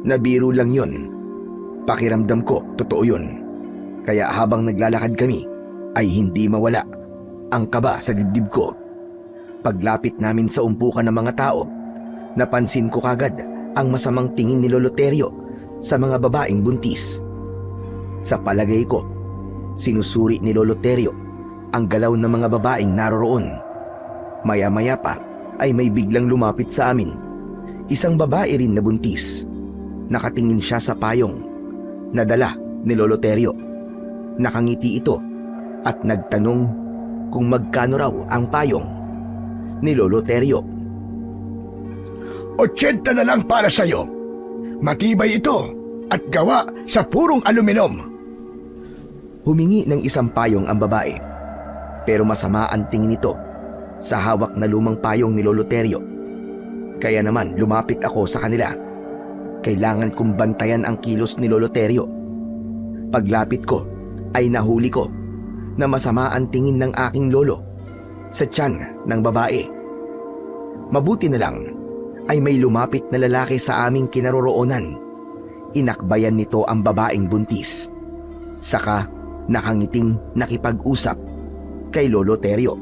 A: na biro lang yun, pakiramdam ko totoo yun. Kaya habang naglalakad kami ay hindi mawala ang kaba sa dibdib ko. Paglapit namin sa umpukan ng mga tao, napansin ko kagad ang masamang tingin ni Lolo Terio sa mga babaeng buntis. Sa palagay ko, sinusuri ni Lolo Terio ang galaw ng mga babaeng naroroon. Maya-maya pa ay may biglang lumapit sa amin. Isang babae rin na buntis. Nakatingin siya sa payong na dala ni Lolo Terio. Nakangiti ito at nagtanong kung magkano raw ang payong ni Lolo Terio.
B: 80 na lang para sa'yo. Matibay ito at gawa sa purong aluminum.
A: Humingi ng isang payong ang babae. Pero masama ang tingin nito sa hawak na lumang payong ni Lolo Terio. Kaya naman lumapit ako sa kanila. Kailangan kong bantayan ang kilos ni Lolo Terio. Paglapit ko ay nahuli ko na masama ang tingin ng aking lolo sa tiyan ng babae. Mabuti na lang ay may lumapit na lalaki sa aming kinaroroonan. Inakbayan nito ang babaeng buntis. Saka nakangiting nakipag-usap kay Lolo Terio.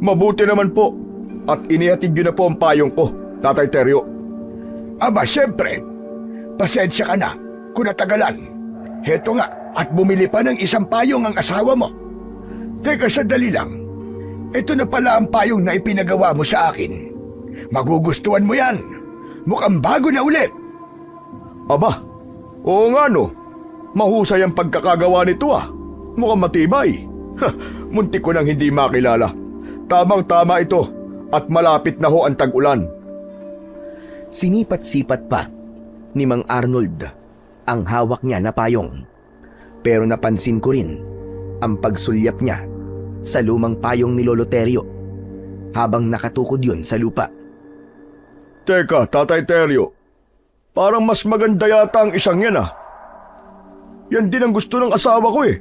B: Mabuti naman po at inihatid yun na po ang payong ko, Tatay Terio. Aba, siyempre. Pasensya ka na kung natagalan. Heto nga, at bumili pa ng isang payong ang asawa mo. Teka, sandali lang. Ito na pala ang payong na ipinagawa mo sa akin. Magugustuhan mo yan. Mukhang bago na ulit. Aba, oo nga no. Mahusay ang pagkakagawa nito ah. Mukhang matibay. Muntik ko nang hindi makilala. Tamang-tama ito at malapit na ho ang tag-ulan.
A: Sinipat-sipat pa ni Mang Arnold ang hawak niya na payong. Pero napansin ko rin ang pagsulyap niya sa lumang payong ni Lolo Terio habang nakatukod yun sa lupa.
B: Teka, Tatay Terio. Parang mas maganda yata ang isang yan ah. Yan din ang gusto ng asawa ko eh.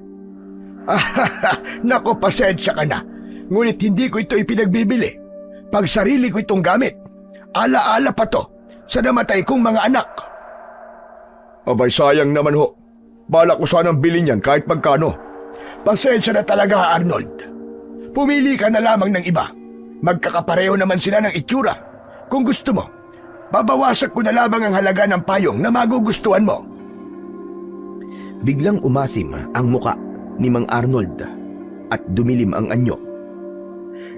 B: Nako, pasensya ka na. Ngunit hindi ko ito ipinagbibili. Pag sarili ko itong gamit. Ala-ala pa to sa namatay kong mga anak. Abay, sayang naman ho. Balak ko sanang bilhin yan kahit magkano. Pasensya na talaga, Arnold. Pumili ka na lamang ng iba. Magkakapareho naman sila ng itsura. Kung gusto mo, babawasan ko na lamang ang halaga ng payong na magugustuhan mo.
A: Biglang umasim ang muka ni Mang Arnold at dumilim ang anyo.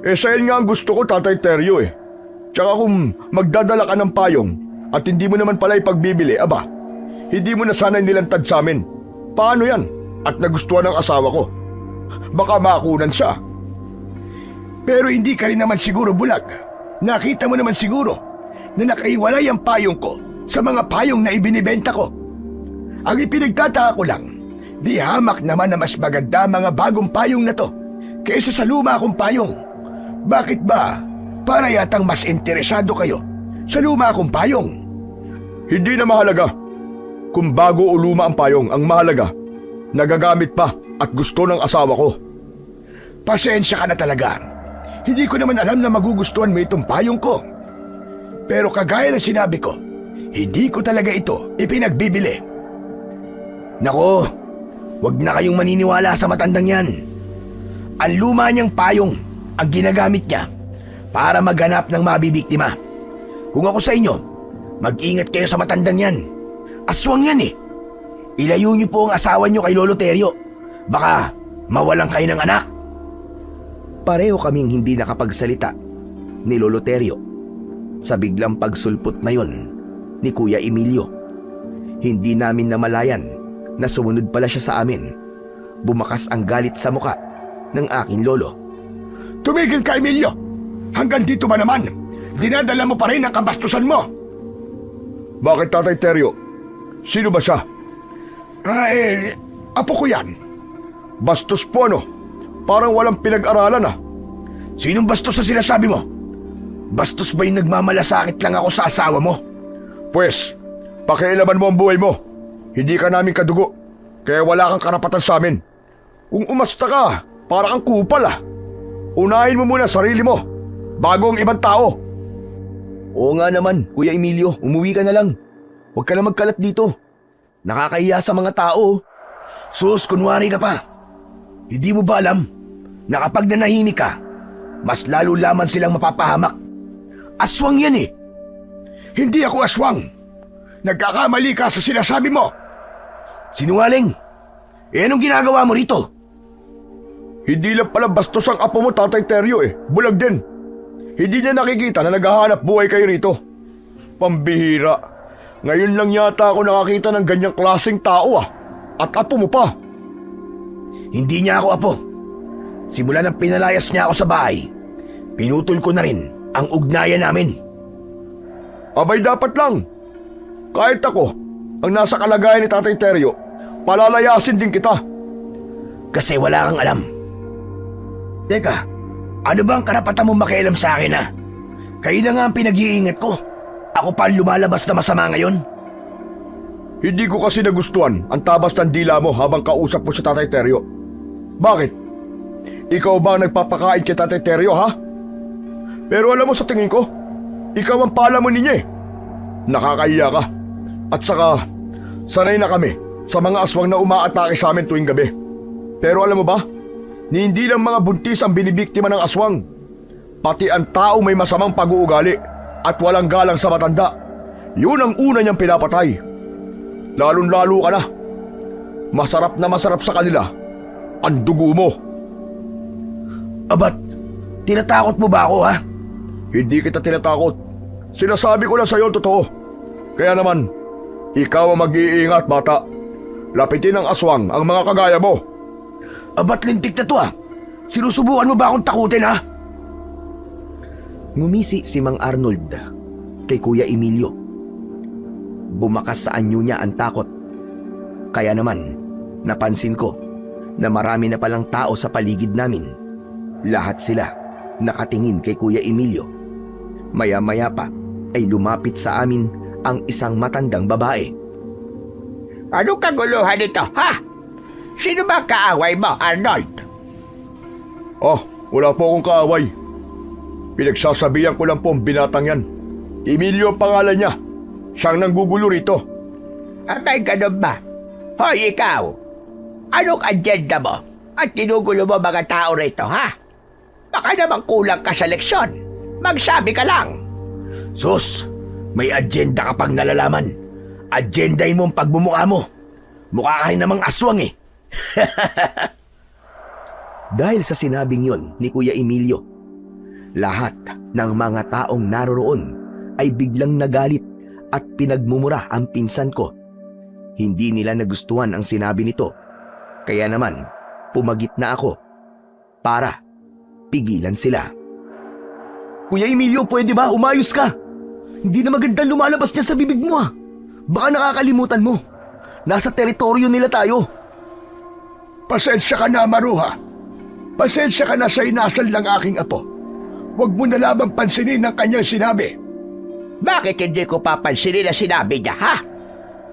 B: Sayan nga ang gusto ko, Tatay Terio eh. Tsaka kung magdadala ka ng payong at hindi mo naman pala ipagbibili, aba, hindi mo na sana nilantad sa amin. Paano yan? At nagustuhan ng asawa ko. Baka makunan siya. Pero hindi ka rin naman siguro bulag. Nakita mo naman siguro na nakaiwalay ang payong ko sa mga payong na ibinibenta ko. Ang ipinagtataka ko lang, di hamak naman na mas maganda mga bagong payong na to kaysa sa luma kong payong. Bakit ba? Para yatang mas interesado kayo sa luma kong payong. Hindi na mahalaga kung bago o luma ang payong. Ang mahalaga, nagagamit pa at gusto ng asawa ko. Pasensya ka na talaga. Hindi ko naman alam na magugustuhan mo itong payong ko. Pero kagaya ng sinabi ko, hindi ko talaga ito ipinagbibili. Nako, wag na kayong maniniwala sa matandang yan. Ang luma niyang payong ang ginagamit niya para maghanap ng mabibiktima. Kung ako sa inyo, mag-ingat kayo sa matandang yan. Aswang yan eh. Ilayo niyo po ang asawa niyo kay Lolo Terio. Baka mawalan kayo ng anak. Pareho kaming hindi nakapagsalita ni Lolo Terio sa biglang pagsulpot na yon ni Kuya Emilio. Hindi namin namalayan na sumunod pala siya sa amin. Bumakas ang galit sa muka ng aking lolo. Tumigil ka, Emilio! Hanggang dito ba naman? Dinadala mo pa rin ang kabastusan mo! Bakit, Tatay Terio? Sino ba siya? Apo ko yan. Bastos po ano? Parang walang pinag-aralan ah. Sinong bastos sa sinasabi mo? Bastos ba yung nagmamalasakit lang ako sa asawa mo? Pwes, pakialaman mo ang buhay mo. Hindi ka namin kadugo, kaya wala kang karapatan sa amin. Kung umasta ka, para kang kupal ah. Unahin mo muna sarili mo, bago ang ibang tao. Oo nga naman, Kuya Emilio, umuwi ka na lang. Huwag ka na magkalat dito. Nakakahiya sa mga tao. Sus, kunwari ka pa. Hindi mo ba alam na kapag nanahimik ka, mas lalo lamang silang mapapahamak? Aswang yan eh. Hindi ako aswang. Nagkakamali ka sa sinasabi mo. Sinungaling. Anong ginagawa mo rito? Hindi lang pala bastos ang apo mo, Tatay Terio eh. Bulag din. Hindi niya nakikita na naghahanap buhay kayo rito. Pambihira. Ngayon lang yata ako nakakita ng ganyang klaseng tao ah. At apo mo pa. Hindi niya ako apo. Simula nang pinalayas niya ako sa bahay, pinutol ko na rin ang ugnayan namin. Abay dapat lang. Kahit ako, ang nasa kalagayan ni Tatay Terio, palalayasin din kita. Kasi wala kang alam. Teka, ano ba ang karapatan mo makialam sa akin ha? Kayo na nga ang pinag-iingat ko. Ako pa ang lumalabas na masama ngayon.
C: Hindi ko kasi nagustuhan ang tabas ng dila mo habang kausap mo si Tatay Teryo. Bakit? Ikaw ba ang nagpapakain kay Tatay Teryo, ha? Pero alam mo, sa tingin ko, ikaw ang palaman niya eh. Nakakahiya ka. At saka, sanay na kami sa mga aswang na umaatake sa amin tuwing gabi. Pero alam mo ba, hindi lang mga buntis ang binibiktima ng aswang. Pati ang tao may masamang pag-uugali at walang galang sa matanda. Yun ang una niyang pinapatay. Lalong-lalo ka na. Masarap sa kanila ang dugo mo.
B: Abat, tinatakot mo ba ako, ha?
C: Hindi kita tinatakot. Sinasabi ko lang sa'yo ang totoo. Kaya naman, ikaw ang mag-iingat, bata. Lapitin ng aswang ang mga kagaya mo.
B: Abat, lintik na to, ha? Sinusubukan mo ba akong takutin, ha?
A: Ngumisi si Mang Arnold kay Kuya Emilio. Bumakas sa anyo niya ang takot. Kaya naman, napansin ko na marami na palang tao sa paligid namin. Lahat sila nakatingin kay Kuya Emilio. Maya-maya pa ay lumapit sa amin ang isang matandang babae.
D: Ano kaguluhan ito, ha? Sino ba kaaway mo, Arnold?
C: Ah, wala po akong kaaway. Pinagsasabihan ko lang po ang binatang yan. Emilio ang pangalan niya. Siyang nanggugulo rito.
D: Abay, ganun ba? Hoy, ikaw! Anong agenda mo? At ginugulo mo mga tao rito, ha? Baka naman kulang ka sa leksyon. Magsabi ka lang.
B: Sus, may agenda ka pang nalalaman. Agendahin mo ang pagmumukha mo. Mukha ka rin namang aswang eh.
A: Dahil sa sinabing yon ni Kuya Emilio, lahat ng mga taong naroroon ay biglang nagalit at pinagmumura ang pinsan ko. Hindi nila nagustuhan ang sinabi nito. Kaya naman, pumagit na ako para pigilan sila. Kuya Emilio, pwede ba? Umayos ka. Hindi na magandang lumalabas niya sa bibig mo, ah. Baka nakakalimutan mo. Nasa teritoryo nila tayo.
B: Pasensya ka na, Maruha. Pasensya ka na sa inasal ng aking apo. Huwag mo na lamang pansinin ang kanyang sinabi.
D: Bakit hindi ko papansinin na sinabi niya, ha?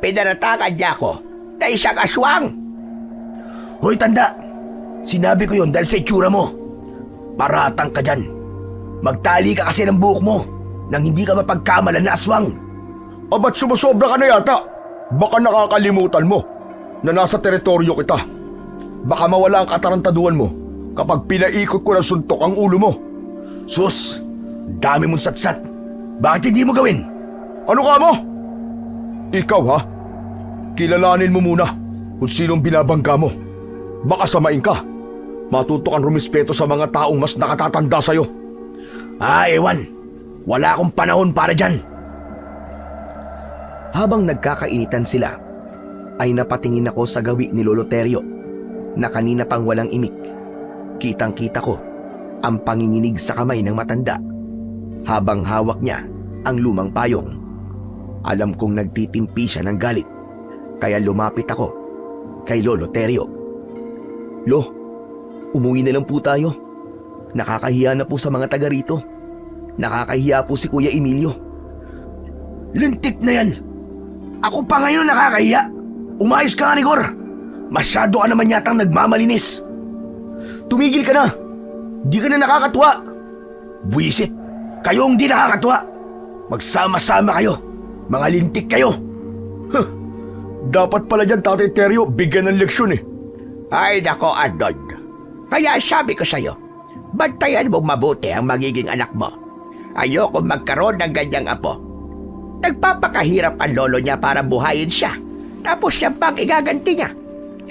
D: Pinaratakan niya ako na isang aswang.
B: Hoy, tanda! Sinabi ko yon dahil sa itsura mo. Paratang ka dyan. Magtali ka kasi ng buhok mo nang hindi ka mapagkamalan na aswang.
C: Ba't sumusobra ka na yata? Baka nakakalimutan mo na nasa teritoryo kita. Baka mawala ang katarantaduhan mo kapag pinaikot ko ng suntok ang ulo mo.
B: Sus, dami mong satsat. Bakit hindi mo gawin?
C: Ano ka mo? Ikaw ha? Kilalanin mo muna kung sinong binabangga mo. Baka samain ka. Matuto kang rumispeto sa mga taong mas nakatatanda sa'yo.
B: Ewan. Wala akong panahon para dyan.
A: Habang nagkakainitan sila, ay napatingin ako sa gawi ni Lolo Teryo na kanina pang walang imik. Kitang-kita ko ang panginginig sa kamay ng matanda habang hawak niya ang lumang payong. Alam kong nagtitimpi siya ng galit, kaya lumapit ako kay Lolo Teryo. Lo, umuwi na lang po tayo. Nakakahiya na po sa mga taga rito. Nakakahiya po si Kuya Emilio.
B: Lintik na yan. Ako pa ngayon nakakahiya. Umayos ka, Rigor. Masyado ka naman yatang nagmamalinis.
A: Tumigil ka na. Di ka na nakakatuwa.
B: Buwisit. Kayong di nakakatuwa. Magsama-sama kayo. Mga lintik kayo.
C: Dapat pala dyan, Tatay Teryo, bigyan ng leksyon eh.
D: Ay nako, Arnold. Kaya sabi ko sa'yo, bantayan mo mabuti ang magiging anak mo. Ayoko magkaroon ng ganyang apo. Nagpapakahirap ang lolo niya para buhayin siya. Tapos siya pang igaganti niya.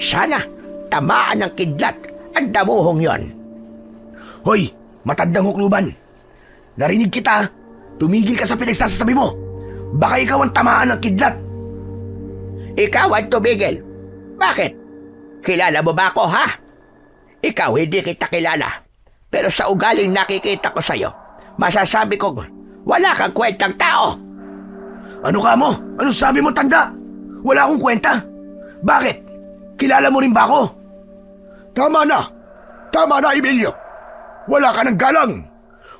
D: Sana, tamaan ng kidlat ang damuhong yon.
B: Hoy, matandang hukluban. Narinig kita. Tumigil ka sa pinagsasabi mo. Baka ikaw ang tamaan ng kidlat.
D: Ikaw ang tumigil. Bakit? Kilala mo ba ako, ha? Ikaw, hindi kita kilala. Pero sa ugaling nakikita ko sa'yo, masasabi kong wala kang kwentang tao.
B: Ano ka mo? Ano sabi mo, tanda? Wala akong kwenta. Bakit? Kilala mo rin ba ako? Tama na. Tama na, Emilio. Wala ka ng galang.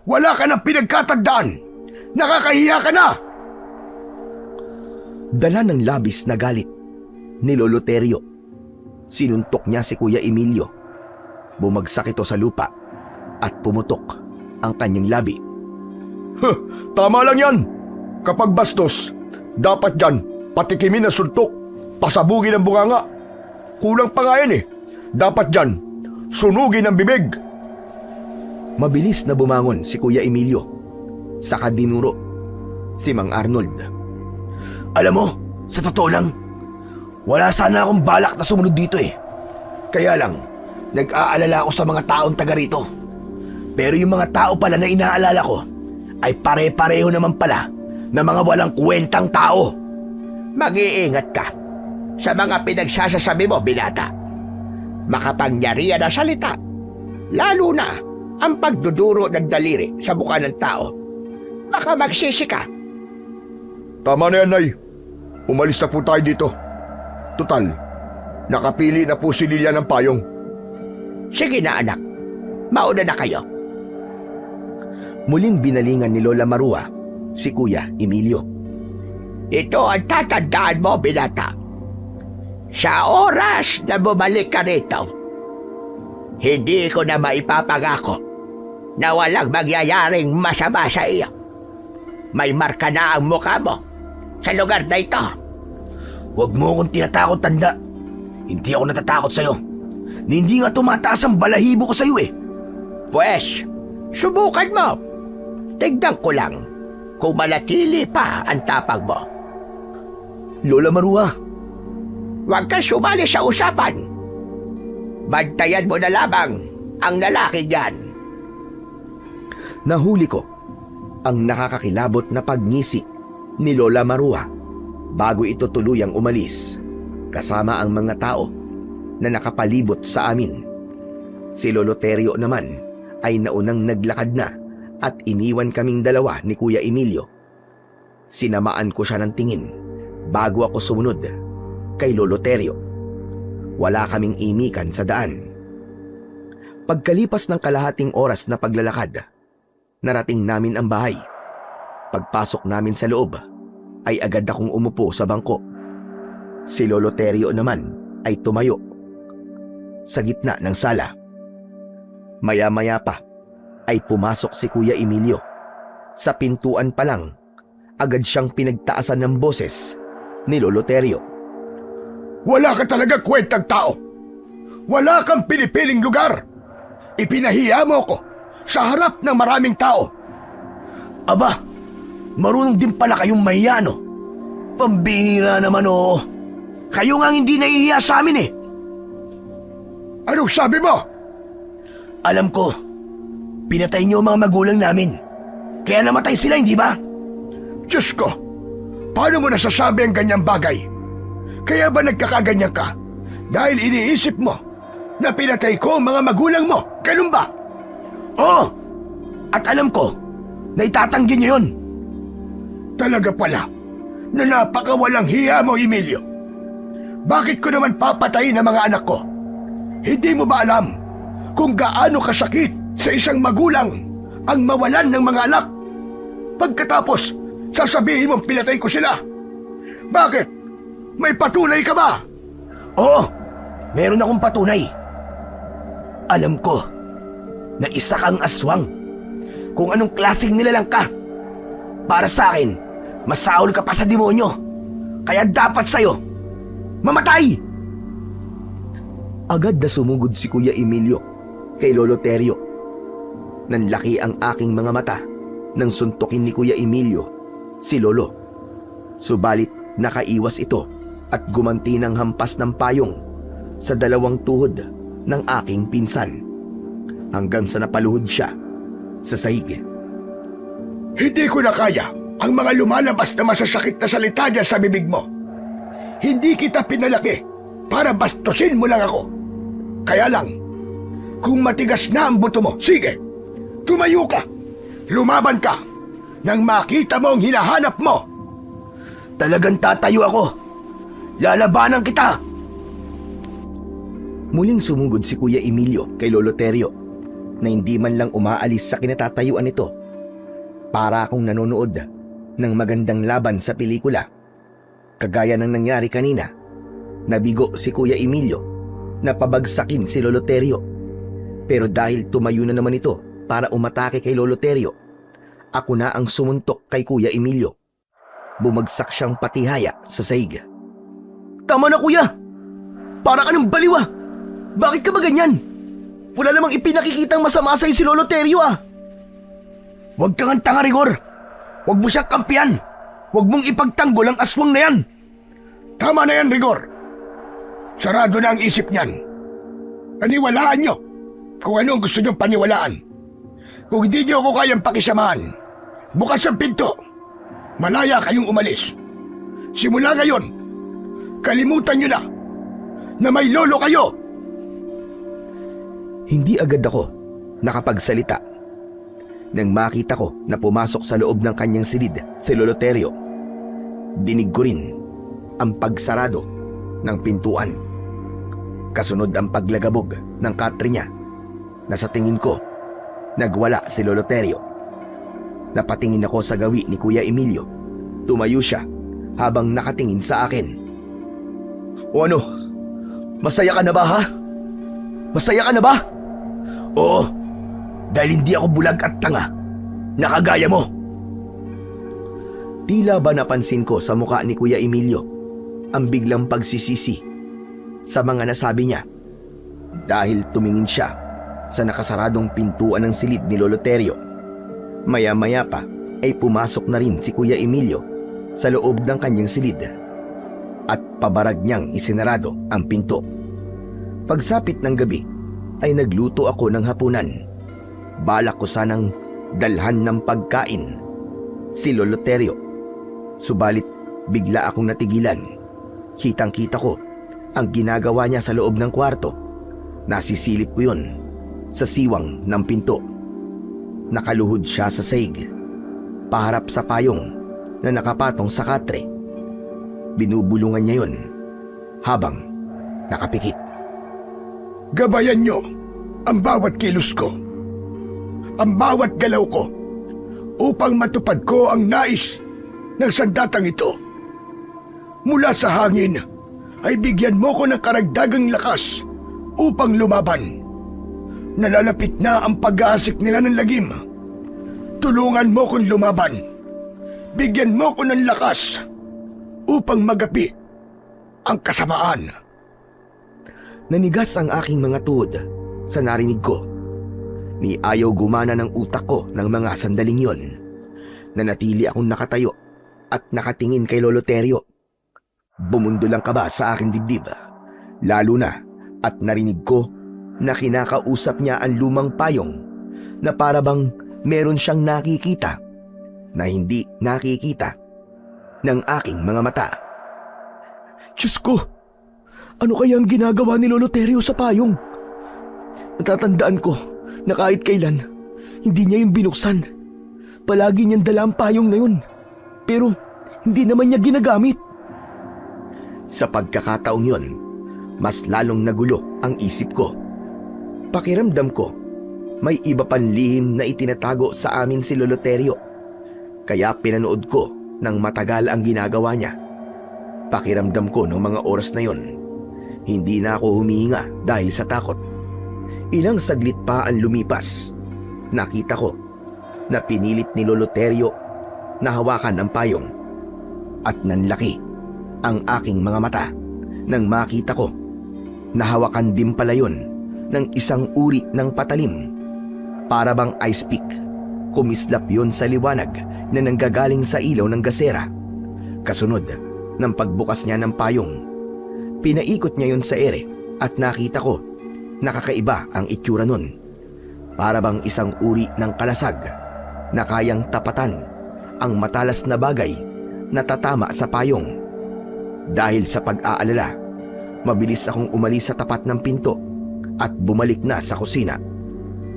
B: Wala ka ng pinagkatagdaan. Nakakahiya ka na!
A: Dala ng labis na galit ni Lolo Terio. Sinuntok niya si Kuya Emilio. Bumagsak ito sa lupa at pumutok ang kanyang labi.
C: Huh, tama lang yan. Kapag bastos, dapat dyan patikimin ang suntok, pasabugin ang bunganga. Kulang pa nga yan eh. Dapat dyan, sunugin ang bibig.
A: Mabilis na bumangon si Kuya Emilio. Saka dinuro si Mang Arnold.
B: Alam mo, sa totoo lang, wala sana akong balak na sumunod dito eh. Kaya lang, nag-aalala ako sa mga taong taga rito. Pero yung mga tao pala na inaalala ko ay pare-pareho naman pala na mga walang kwentang tao.
D: Mag-iingat ka sa mga pinagsasasabi mo, binata. Makapangyarihan na salita, lalo na ang pagduduro ng daliri sa mukha ng tao. Baka magsisi ka.
C: Tama na yan, Nay. Umalis na po tayo dito. Tutal, nakapili na po si Lilia ng payong.
D: Sige na, anak. Mauna na kayo.
A: Muling binalingan ni Lola Marua si Kuya Emilio.
D: Ito ang tatandaan mo, binata. Sa oras na bumalik ka rito, hindi ko na maipapangako na walang mangyayaring masama sa iyo. May marka na ang mukha mo sa lugar na ito.
B: Huwag mo akong tinatakot, tanda. Hindi ako natatakot sa'yo. Hindi nga tumataas ang balahibo ko sa'yo eh.
D: Pwes, subukan mo. Tignan ko lang kung manatili pa ang tapang mo.
A: Lola Marua,
D: Huwag kang sumali sa usapan. Bantayan mo na lamang ang lalaki niyan.
A: nahuli ko ang nakakakilabot na pagngisi ni Lola Marua bago ito tuluyang umalis kasama ang mga tao na nakapalibot sa amin. Si Lolo Terio naman ay naunang naglakad na at iniwan kaming dalawa ni Kuya Emilio. Sinamaan ko siya ng tingin bago ako sumunod kay Lolo Terio. Wala kaming imikan sa daan. Pagkalipas ng kalahating oras na paglalakad, narating namin ang bahay. Pagpasok namin sa loob, ay agad akong umupo sa bangko. Si Lolo Terio naman ay tumayo sa gitna ng sala. Maya-maya pa ay pumasok si Kuya Emilio. Sa pintuan pa lang, agad siyang pinagtaasan ng boses ni Lolo Terio.
B: Wala ka talaga kwentang tao. Wala kang pinipiling lugar. Ipinahiya mo ko sa harap ng maraming tao. Aba, marunong din pala kayong mahiya, no? Pambihira naman, oh. Kayo nga hindi nahihiya sa amin, eh. Anong sabi mo? Alam ko, pinatay niyo ang mga magulang namin. Kaya namatay sila, hindi ba? Diyos ko, paano mo nasasabi ang ganyang bagay? Kaya ba nagkakaganyan ka? Dahil iniisip mo na pinatay ko ang mga magulang mo, ganun ba? Oo, at alam ko na itatanggi niyo yun. Talaga pala na napakawalang hiya mo, Emilio. Bakit ko naman papatayin ang mga anak ko? Hindi mo ba alam kung gaano kasakit sa isang magulang ang mawalan ng mga anak? Pagkatapos, sasabihin mong pinatay ko sila. Bakit? May patunay ka ba? Oo, meron akong patunay. Alam ko na isa kang aswang. Kung anong klaseng nilalang ka. Para sa akin, masaol ka pa sa demonyo. Kaya dapat sa'yo mamatay!
A: Agad na sumugod si Kuya Emilio kay Lolo Terio. Nanlaki ang aking mga mata nang suntukin ni Kuya Emilio si Lolo. Subalit nakaiwas ito at gumanti ng hampas ng payong sa dalawang tuhod ng aking pinsan hanggang sa napaluhod siya sa sahig.
B: Hindi ko na kaya ang mga lumalabas na masasakit na salita niya sa bibig mo. Hindi kita pinalaki para bastusin mo lang ako. Kaya lang, kung matigas na ang buto mo, sige, tumayo ka, lumaban ka, nang makita mo ang hinahanap mo. Talagang tatayo ako. Lalabanan kita.
A: Muling sumugod si Kuya Emilio kay Lolo Terio na hindi man lang umaalis sa kinatatayuan nito. Para akong nanonood ng magandang laban sa pelikula. Kagaya ng nangyari kanina, nabigo si Kuya Emilio na pabagsakin si Lolo Terio. Pero dahil tumayo na naman ito para umatake kay Lolo Terio, ako na ang sumuntok kay Kuya Emilio. Bumagsak siyang patihaya sa sahig. Tama na, kuya! Para ka ng baliwa! Bakit ka ba ganyan? Wala namang ipinakikitang masama sa'yo si Lolo Terio ah!
B: Huwag kang ang tanga, Rigor. Huwag mo siyang kampiyan. Huwag mong ipagtanggol ang aswang na yan. Tama na yan, Rigor. Sarado na ang isip niyan. Paniwalaan niyo kung ano ang gusto niyong paniwalaan. Kung hindi niyo ako kayang pakisamahan, bukas ang pinto. Malaya kayong umalis. Simula ngayon, kalimutan niyo na may lolo kayo.
A: Hindi agad ako nakapagsalita. Nang makita ko na pumasok sa loob ng kanyang silid si Lolo Terio, dinig ko rin ang pagsarado ng pintuan. Kasunod ang paglagabog ng katre niya na sa tingin ko, nagwala si Lolo Terio. Napatingin ako sa gawi ni Kuya Emilio. Tumayo siya habang nakatingin sa akin. O ano? Masaya ka na ba ha? Masaya ka na ba?
B: Oo, dahil hindi ako bulag at tanga. Nakagaya mo.
A: Tila ba napansin ko sa muka ni Kuya Emilio ang biglang pagsisisi sa mga nasabi niya dahil tumingin siya sa nakasaradong pintuan ng silid ni Lolo Terio. Maya-maya pa ay pumasok na rin si Kuya Emilio sa loob ng kanyang silid at pabarag niyang isinarado ang pinto. Pagsapit ng gabi ay nagluto ako ng hapunan. Balak ko sanang dalhan ng pagkain si Lolo Terio. Subalit bigla akong natigilan. Kitang-kita ko ang ginagawa niya sa loob ng kwarto. Nasisilip ko yun sa siwang ng pinto. Nakaluhod siya sa sahig, paharap sa payong na nakapatong sa katre. Binubulungan niya yun habang nakapikit.
B: Gabayan niyo ang bawat kilos ko, ang bawat galaw ko, upang matupad ko ang nais ng sandatang ito. Mula sa hangin ay bigyan mo ko ng karagdagang lakas upang lumaban. Nalalapit na ang pag-aasik nila ng lagim. Tulungan mo kong lumaban. Bigyan mo ko ng lakas upang magapi ang kasamaan.
A: Nanigas ang aking mga tuhod sa narinig ko. Ni ayaw gumana ng utak ko ng mga sandaling yon. Nanatili akong nakatayo at nakatingin kay Lolo Terio. Bumundol ang kaba sa aking dibdib. Lalo na at narinig ko na kinakausap niya ang lumang payong na para bang meron siyang nakikita na hindi nakikita ng aking mga mata. Diyos ko! Ano kaya ang ginagawa ni Lolo Terio sa payong? Natatandaan ko na kahit kailan, hindi niya yung binuksan. Palagi niyang dala ang payong na yun. Pero hindi naman niya ginagamit. Sa pagkakataong yun, mas lalong nagulo ang isip ko. Pakiramdam ko, may iba pang lihim na itinatago sa amin si Lolo Terio. Kaya pinanood ko ng matagal ang ginagawa niya. Pakiramdam ko ng mga oras na yon, hindi na ako humihinga dahil sa takot. Ilang saglit pa ang lumipas. Nakita ko na pinilit ni Lolo Terio na hawakan ang payong. At nanlaki ang aking mga mata nang makita ko na hawakan din pala yun ng isang uri ng patalim. Para bang ice pick. Kumislap yun sa liwanag na nanggagaling sa ilaw ng gasera. Kasunod ng pagbukas niya ng payong, pinaikot niya yun sa ere at nakita ko nakakaiba ang itsura nun. Para bang isang uri ng kalasag na kayang tapatan ang matalas na bagay na tatama sa payong. Dahil sa pag-aalala, mabilis akong umalis sa tapat ng pinto at bumalik na sa kusina.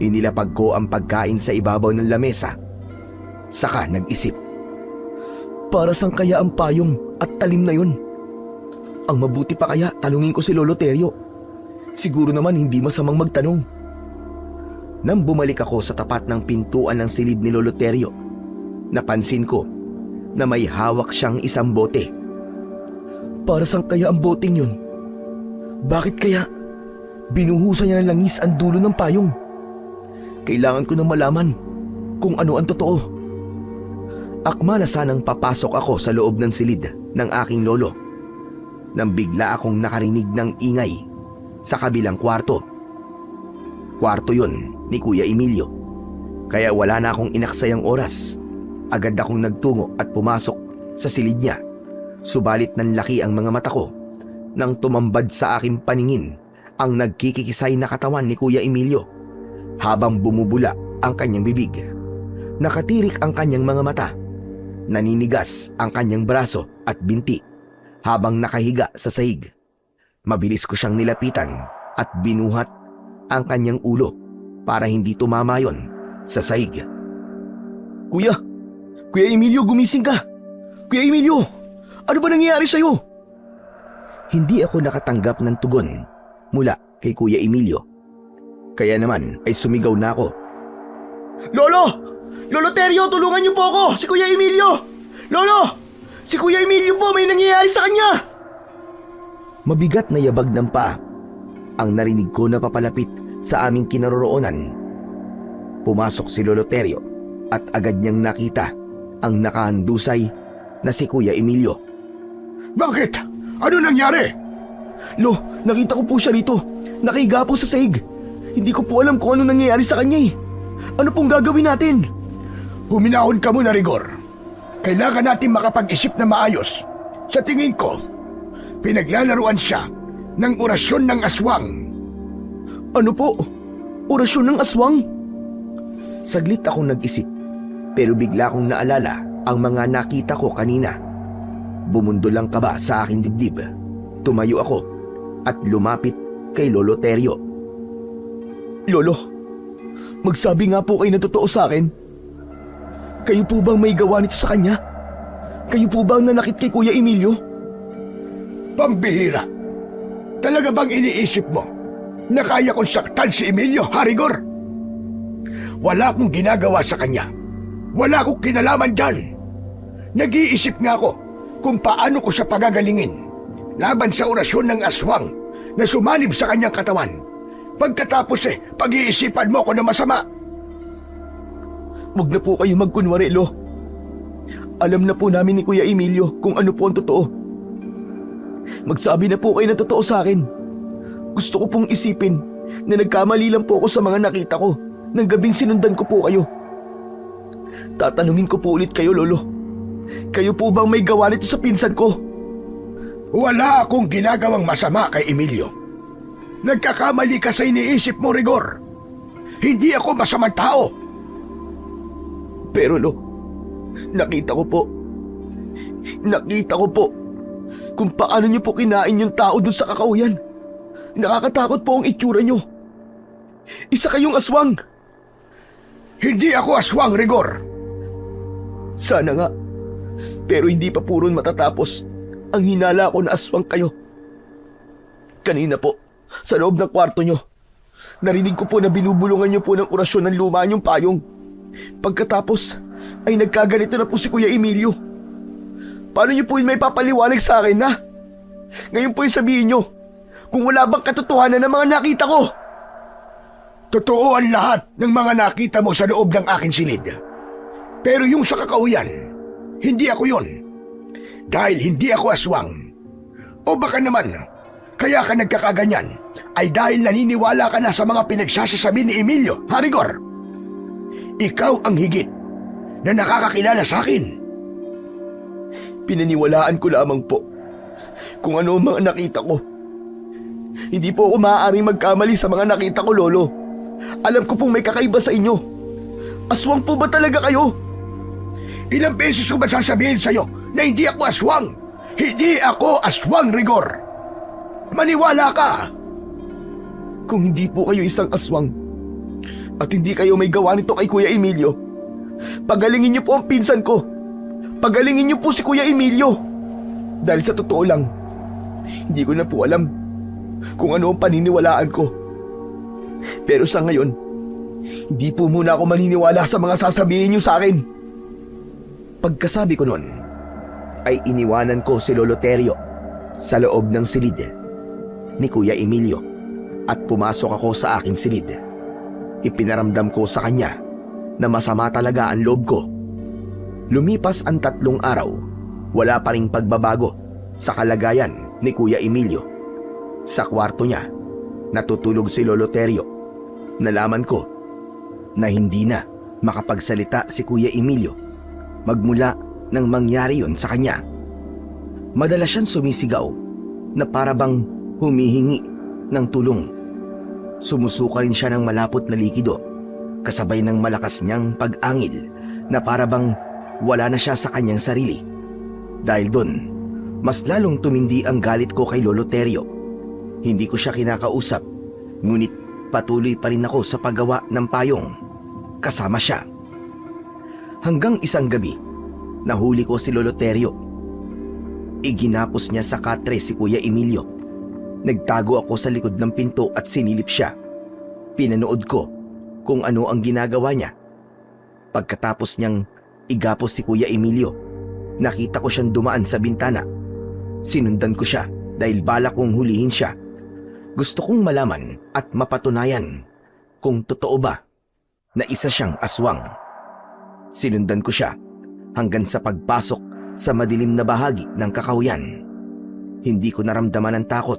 A: Inilapag ko ang pagkain sa ibabaw ng lamesa. Saka nag-isip. Para saan kaya ang payong at talim na yun? Ang mabuti pa kaya tanungin ko si Lolo Terio. Siguro naman hindi masamang magtanong. Nang bumalik ako sa tapat ng pintuan ng silid ni Lolo Terio, Napansin ko na may hawak siyang isang bote. Para saan kaya ang boteng yun? Bakit kaya binuhusan niya ng langis ang dulo ng payong? Kailangan ko nang malaman kung ano ang totoo. Akma na sanang papasok ako sa loob ng silid ng aking lolo nang bigla akong nakarinig ng ingay sa kabilang kwarto. Kwarto yun ni Kuya Emilio. Kaya wala na akong inaksayang oras. Agad akong nagtungo at pumasok sa silid niya. Subalit nanlaki ang mga mata ko nang tumambad sa aking paningin ang nagkikikisay na katawan ni Kuya Emilio habang bumubula ang kanyang bibig. Nakatirik ang kanyang mga mata. Naninigas ang kanyang braso at binti habang nakahiga sa sahig. Mabilis ko siyang nilapitan at binuhat ang kanyang ulo para hindi tumama yon sa sahig. Kuya Emilio, gumising ka! Kuya Emilio, ano ba nangyayari sa'yo? Hindi ako nakatanggap ng tugon mula kay Kuya Emilio. Kaya naman ay sumigaw na ako. Lolo! Lolo Terio, tulungan niyo po ako! Si Kuya Emilio! Lolo! Si Kuya Emilio po, may nangyayari sa kanya! Mabigat na yabag ng paa ang narinig ko na papalapit sa aming kinaroroonan. Pumasok si Lolo Terio at agad niyang nakita ang nakahandusay na si Kuya Emilio.
B: Bakit? Ano nangyari?
A: Lo, nakita ko po siya rito. Nakahiga po sa sahig. Hindi ko po alam kung ano nangyayari sa kanya eh. Ano pong gagawin natin?
B: Huminahon ka muna, Rigor. Kailangan natin makapag-isip na maayos. Sa tingin ko, pinaglalaruan siya ng orasyon ng aswang.
A: Ano po? Orasyon ng aswang? Saglit akong nag-isip, pero bigla kong naalala ang mga nakita ko kanina. Bumundol ang kaba sa aking dibdib. Tumayo ako at lumapit kay Lolo Terio. Lolo, magsabi nga po kayo na totoo sa akin. Kayo po bang may gawa nito sa kanya? Kayo po bang nanakit kay Kuya Emilio?
B: Pambihira. Talaga bang iniisip mo na kaya kong saktan si Emilio, ha, Rigor? Wala akong ginagawa sa kanya. Wala akong kinalaman dyan. Nag-iisip nga ako kung paano ko siya pagagalingin laban sa orasyon ng aswang na sumanib sa kanyang katawan. Pagkatapos pag-iisipan mo ako na masama.
A: Huwag na po kayo magkunwari, Lo. Alam na po namin ni Kuya Emilio kung ano po ang totoo. Magsabi na po kayo na totoo sa akin. Gusto ko pong isipin na nagkamali lang po ako sa mga nakita ko nang gabing sinundan ko po kayo. Tatanungin ko po ulit kayo, Lolo. Kayo po bang may gawa nito sa pinsan ko?
B: Wala akong ginagawang masama kay Emilio. Nagkakamali ka sa iniisip mo, Rigor. Hindi ako masamang tao.
A: Pero Lo, nakita ko po kung paano niyo po kinain yung tao dun sa kakauyan. Nakakatakot po ang itsura niyo. Isa kayong aswang.
B: Hindi ako aswang, Rigor.
A: Sana nga. Pero hindi pa puron matatapos ang hinala ko na aswang kayo. Kanina po, sa loob ng kwarto niyo, narinig ko po na binubulungan niyo po ng orasyon ng luma niyong payong. Pagkatapos ay nagkaganito na po si Kuya Emilio. Paano niyo po yun may papaliwanag sa akin, ha? Ngayon po yung sabihin niyo kung wala bang katotohanan ng mga nakita ko.
B: Totoo ang lahat ng mga nakita mo sa loob ng aking silid. Pero yung sa kakauyan, hindi ako yon. Dahil hindi ako aswang. O baka naman, kaya ka nagkakaganyan ay dahil naniniwala ka na sa mga pinagsasasabi ni Emilio, ha, Rigor? Ikaw ang higit na nakakakilala sa akin.
A: Pinaniwalaan ko lamang po kung ano ang mga nakita ko. Hindi po ako maaaring magkamali sa mga nakita ko, Lolo. Alam ko pong may kakaiba sa inyo. Aswang po ba talaga kayo?
B: Ilang beses ko ba sasabihin sa'yo na hindi ako aswang? Hindi ako aswang, Rigor. Maniwala ka.
A: Kung hindi po kayo isang aswang at hindi kayo may gawa nito kay Kuya Emilio, pagalingin niyo po ang pinsan ko. Pagalingin niyo po si Kuya Emilio. Dahil sa totoo lang, hindi ko na po alam kung ano ang paniniwalaan ko. Pero sa ngayon, hindi po muna ako maniniwala sa mga sasabihin niyo sa akin. Pagkasabi ko nun, ay iniwanan ko si Lolo Terio sa loob ng silid ni Kuya Emilio at pumasok ako sa aking silid. Ipinaramdam ko sa kanya na masama talaga ang loob ko. Lumipas ang 3 araw, wala pa ring pagbabago sa kalagayan ni Kuya Emilio. Sa kwarto niya, natutulog si Lolo Terio. Nalaman ko na hindi na makapagsalita si Kuya Emilio magmula nang mangyari yon sa kanya. Madalas siyang sumisigaw na para bang humihingi ng tulong. Sumusuka rin siya ng malapot na likido kasabay ng malakas niyang pag-angil na para bang wala na siya sa kanyang sarili. Dahil doon, mas lalong tumindi ang galit ko kay Lolo Terio. Hindi ko siya kinakausap, ngunit patuloy pa rin ako sa paggawa ng payong kasama siya. Hanggang isang gabi, nahuli ko si Lolo Terio. Iginapos niya sa katre si Kuya Emilio. Nagtago ako sa likod ng pinto at sinilip siya. Pinanood ko kung ano ang ginagawa niya. Pagkatapos niyang igapos si Kuya Emilio, nakita ko siyang dumaan sa bintana. Sinundan ko siya dahil balak kong hulihin siya. Gusto kong malaman at mapatunayan kung totoo ba na isa siyang aswang. Sinundan ko siya hanggang sa pagpasok sa madilim na bahagi ng kakahuyan. Hindi ko naramdaman ang takot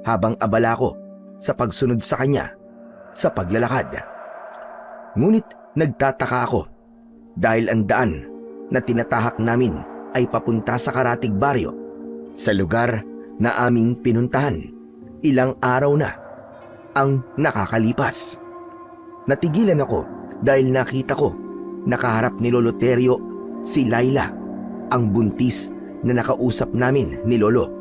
A: habang abala ko sa pagsunod sa kanya sa paglalakad. Ngunit nagtataka ako dahil ang daan na tinatahak namin ay papunta sa Karatig Baryo, sa lugar na aming pinuntahan. Ilang araw na ang nakakalipas. Natigilan ako dahil nakita ko nakaharap ni Lolo Terio si Laila, ang buntis na nakausap namin ni Lolo.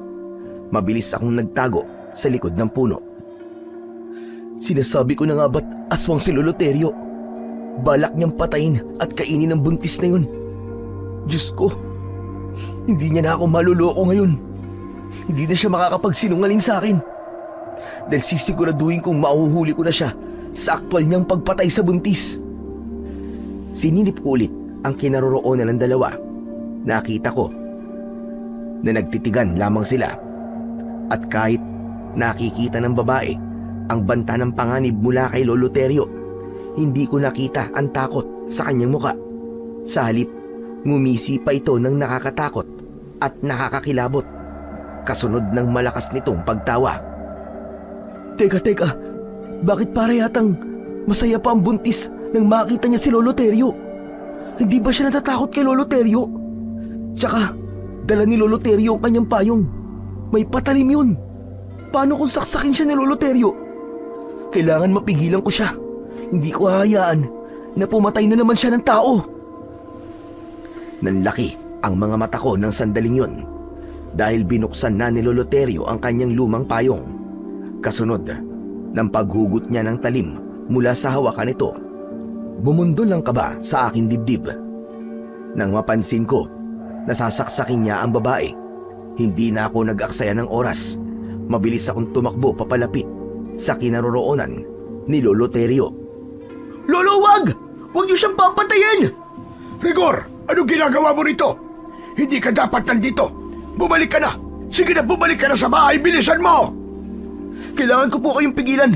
A: Mabilis akong nagtago sa likod ng puno. Sinasabi ko na nga ba't aswang si Lolo Terio? Balak niyang patayin at kainin ang buntis na yun. Diyos ko, hindi niya na ako maluloko ngayon. Hindi na siya makakapagsinungaling sa akin. Dahil sisiguraduhin kong mahuhuli ko na siya sa aktwal niyang pagpatay sa buntis. Sinilip ko ulit ang kinaroroonan ng dalawa. Nakita ko na nagtitigan lamang sila. At kahit nakikita ng babae ang banta ng panganib mula kay Lolo Terio, hindi ko nakita ang takot sa kanyang muka. Sa halip, ngumisi pa ito ng nakakatakot at nakakakilabot, kasunod ng malakas nitong pagtawa. Teka, bakit para yatang masaya pa ang buntis nang makita niya si Lolo Terio? Hindi ba siya natatakot kay Lolo Terio? Tsaka, dala ni Lolo Terio ang kanyang payong. May patalim yun. Paano kung saksakin siya ni Lolo Terio? Kailangan mapigilan ko siya. Hindi ko hahayaan na pumatay na naman siya ng tao. Nanlaki ang mga mata ko ng sandaling yun dahil binuksan na ni Lolo Terio ang kanyang lumang payong. Kasunod ng paghugot niya ng talim mula sa hawakan nito, bumundol ang kaba sa aking dibdib. Nang mapansin ko, nasasaksakin niya ang babae. Hindi na ako nag-aksaya ng oras. Mabilis akong tumakbo papalapit sa kinaroroonan ni Lolo Terio. Lolo, wag! Wag niyo siyang papatayin!
B: Rigor, anong ginagawa mo rito? Hindi ka dapat nandito. Bumalik ka na. Sige na, bumalik ka na sa bahay. Bilisan mo!
A: Kailangan ko po kayong pigilan.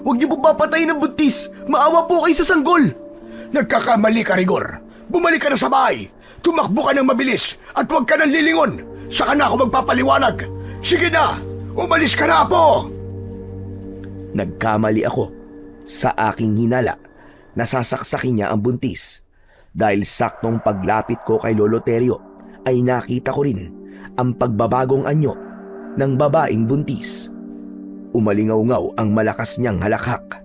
A: Huwag niyo po papatayin ng buntis. Maawa po kayo sa sanggol.
B: Nagkakamali ka, Rigor. Bumalik ka na sa bahay. Tumakbo ka ng mabilis at huwag ka nang lilingon. Saka na ako magpapaliwanag. Sige na, umalis ka na, Apo!
A: Nagkamali ako sa aking hinala. Nasasaksakin niya ang buntis. Dahil saktong paglapit ko kay Lolo Terio, ay nakita ko rin ang pagbabagong anyo ng babaeng buntis. Umalingaw-ngaw ang malakas niyang halakhak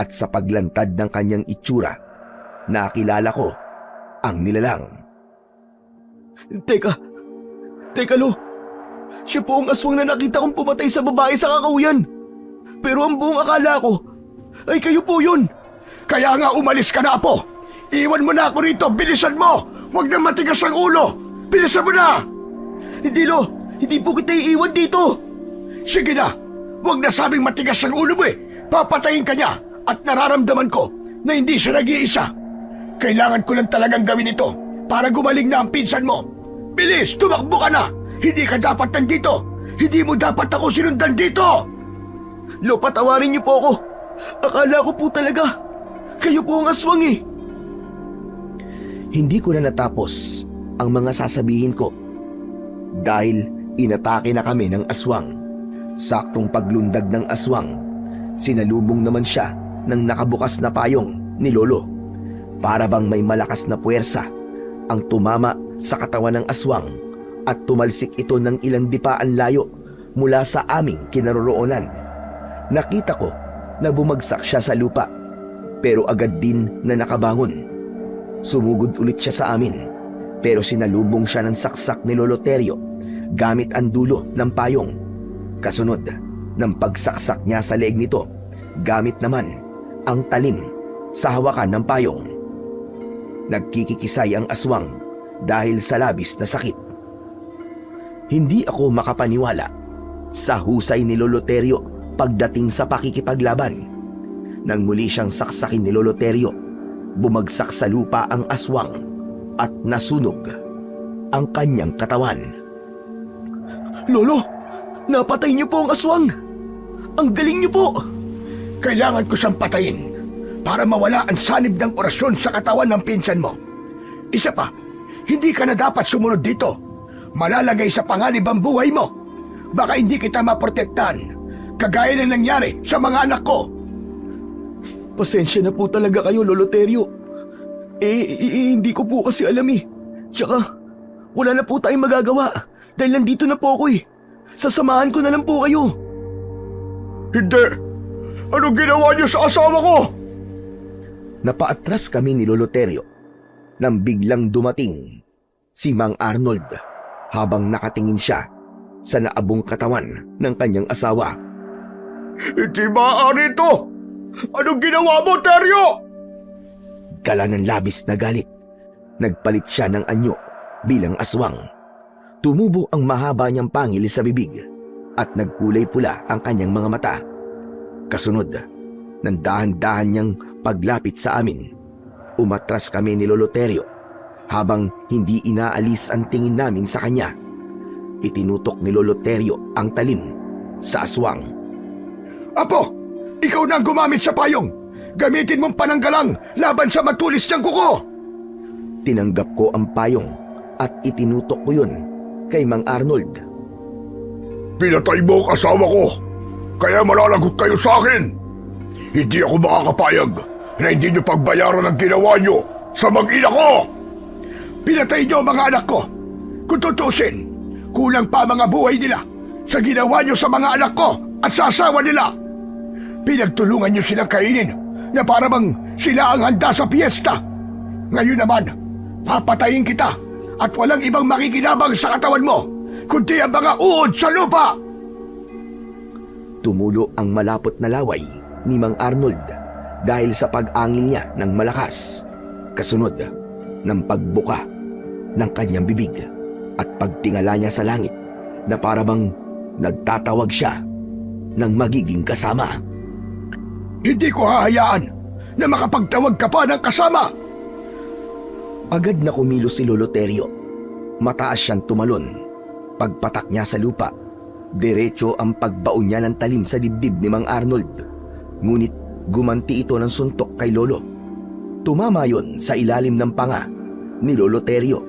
A: at sa paglantad ng kanyang itsura, nakilala ko ang nilalang. Teka Lo, siya po ang aswang na nakita kong pumatay sa babae sa kakahuyan. Pero ang buong akala ko ay kayo po yun.
B: Kaya nga umalis ka na, Apo! Iwan mo na ako rito! Bilisan mo! Huwag na matigas ang ulo! Bilisan mo na!
A: Hindi Lo, hindi po kita iiwan dito.
B: Sige na! Huwag na sabing matigas ang ulo mo eh! Papatayin ka niya at nararamdaman ko na hindi siya nag-iisa. Kailangan ko lang talagang gawin ito para gumaling na ang pinsan mo. Bilis, tumakbo ka na! Hindi ka dapat nandito! Hindi mo dapat ako sinundan dito!
A: Lo, patawarin niyo po ako. Akala ko po talaga kayo po ang aswang eh. Hindi ko na natapos ang mga sasabihin ko dahil inatake na kami ng aswang. Saktong paglundag ng aswang, sinalubong naman siya ng nakabukas na payong ni Lolo. Para bang may malakas na puwersa ang tumama sa katawan ng aswang at tumalsik ito ng ilang dipaan layo mula sa aming kinaroroonan. Nakita ko na bumagsak siya sa lupa pero agad din na nakabangon. Sumugod ulit siya sa amin pero sinalubong siya ng saksak ni Lolo Terio gamit ang dulo ng payong. Kasunod ng pagsaksak niya sa leeg nito gamit naman ang talim sa hawakan ng payong. Nagkikikisay ang aswang dahil sa labis na sakit. Hindi ako makapaniwala sa husay ni Lolo Terio pagdating sa pakikipaglaban. Nang muli siyang saksakin ni Lolo Terio, bumagsak sa lupa ang aswang at nasunog ang kanyang katawan. Lolo, napatay niyo po ang aswang! Ang galing niyo po!
B: Kailangan ko siyang patayin para mawala ang sanib ng orasyon sa katawan ng pinsan mo. Isa pa, hindi ka na dapat sumunod dito. Malalagay sa panganib ang buhay mo. Baka hindi kita maprotektahan, kagaya na nangyari sa mga anak ko.
A: Pasensya na po talaga kayo, Lolo Terio. Hindi ko po kasi alam eh. Tsaka, wala na po tayong magagawa dahil nandito na po ako eh. Sasamahan ko na lang po kayo.
C: Hindi! Anong ginawa niyo sa asawa ko?
A: Napaatras kami ni Lolo Terio nang biglang dumating si Mang Arnold habang nakatingin siya sa naabong katawan ng kanyang asawa.
C: Hindi maaari ito! Anong ginawa mo, Terio?
A: Dala ng labis na galit, nagpalit siya ng anyo bilang aswang. Tumubo ang mahaba niyang pangil sa bibig at nagkulay pula ang kanyang mga mata. Kasunod, ng dahan-dahan niyang paglapit sa amin, umatras kami ni Lolo Terio habang hindi inaalis ang tingin namin sa kanya. Itinutok ni Lolo Terio ang talim sa aswang.
B: Apo, ikaw na ang gumamit sa payong. Gamitin mong pananggalang laban sa matulis niyang kuko.
A: Tinanggap ko ang payong at itinutok ko yun kay Mang Arnold.
C: Pinatay mo ang asawa ko, kaya malalagot kayo sa akin. Hindi ako makakapayag na hindi niyo pagbayaran ang ginawa niyo sa mag-ina ko.
B: Pinatay niyo ang mga anak ko. Kung tutusin, kulang pa mga buhay nila sa ginawa niyo sa mga anak ko at sa asawa nila. Pinagtulungan niyo silang kainin na para bang sila ang handa sa piyesta. Ngayon naman, papatayin kita at walang ibang makikinabang sa katawan mo kundi ang mga uod sa lupa.
A: Tumulo ang malapot na laway ni Mang Arnold dahil sa pag-angin niya ng malakas. Kasunod ng pagbuka ng kanyang bibig at pagtingala niya sa langit na para bang nagtatawag siya ng magiging kasama.
B: Hindi ko hahayaan na makapagtawag ka pa ng kasama.
A: Agad na kumilos si Lolo Terio. Mataas siyang tumalon. Pagpatak niya sa lupa, diretso ang pagbaon niya ng talim sa dibdib ni Mang Arnold. Ngunit gumanti ito ng suntok kay Lolo. Tumama yon sa ilalim ng panga ni Lolo Terio,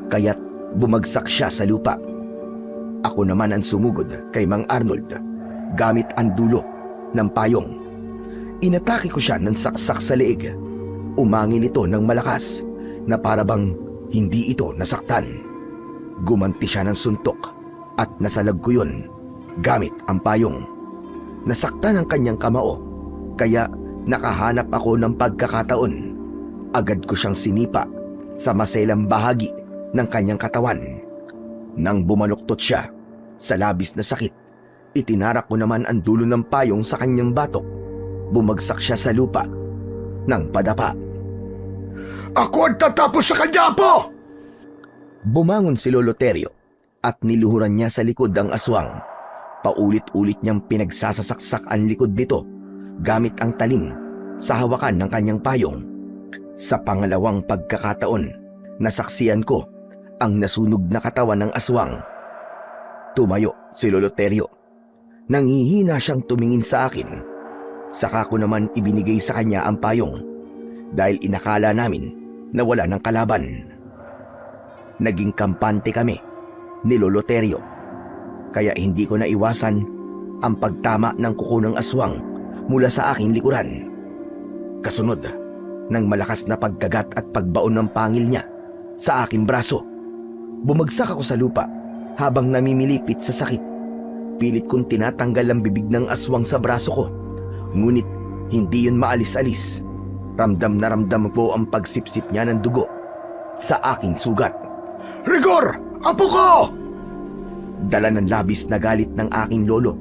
A: kaya't bumagsak siya sa lupa. Ako naman ang sumugod kay Mang Arnold gamit ang dulo ng payong. Inatake ko siya ng saksak sa leeg. Umangin ito ng malakas na para bang hindi ito nasaktan. Gumanti siya ng suntok at nasalag ko yun gamit ang payong. Nasaktan ang kanyang kamao kaya nakahanap ako ng pagkakataon. Agad ko siyang sinipa sa maselang bahagi ng kanyang katawan. Nang bumaluktot siya sa labis na sakit, itinarak ko naman ang dulo ng payong sa kanyang batok. Bumagsak siya sa lupa ng padapa.
B: Ako ang tatapos sa kanya, Apo!
A: Bumangon si Lolo Terio at niluhuran niya sa likod ang aswang. Paulit-ulit niyang pinagsasasaksak ang likod nito gamit ang talim sa hawakan ng kanyang payong. Sa pangalawang pagkakataon, nasaksiyan ko ang nasunog na katawan ng aswang. Tumayo si Lolo Terio. Nangihina siyang tumingin sa akin. Saka ko naman ibinigay sa kanya ang payong dahil inakala namin na wala ng kalaban. Naging kampante kami ni Lolo Terio, kaya hindi ko naiwasan ang pagtama ng kuko ng aswang mula sa aking likuran. Kasunod ng malakas na pagkagat at pagbaon ng pangil niya sa aking braso, bumagsak ako sa lupa habang namimilipit sa sakit. Pilit kong tinatanggal ang bibig ng aswang sa braso ko, ngunit hindi yun maalis-alis. Ramdam na ramdam po ang pagsipsip niya ng dugo sa aking sugat.
B: Rigor! Apo ko!
A: Dala ng labis na galit ng aking lolo,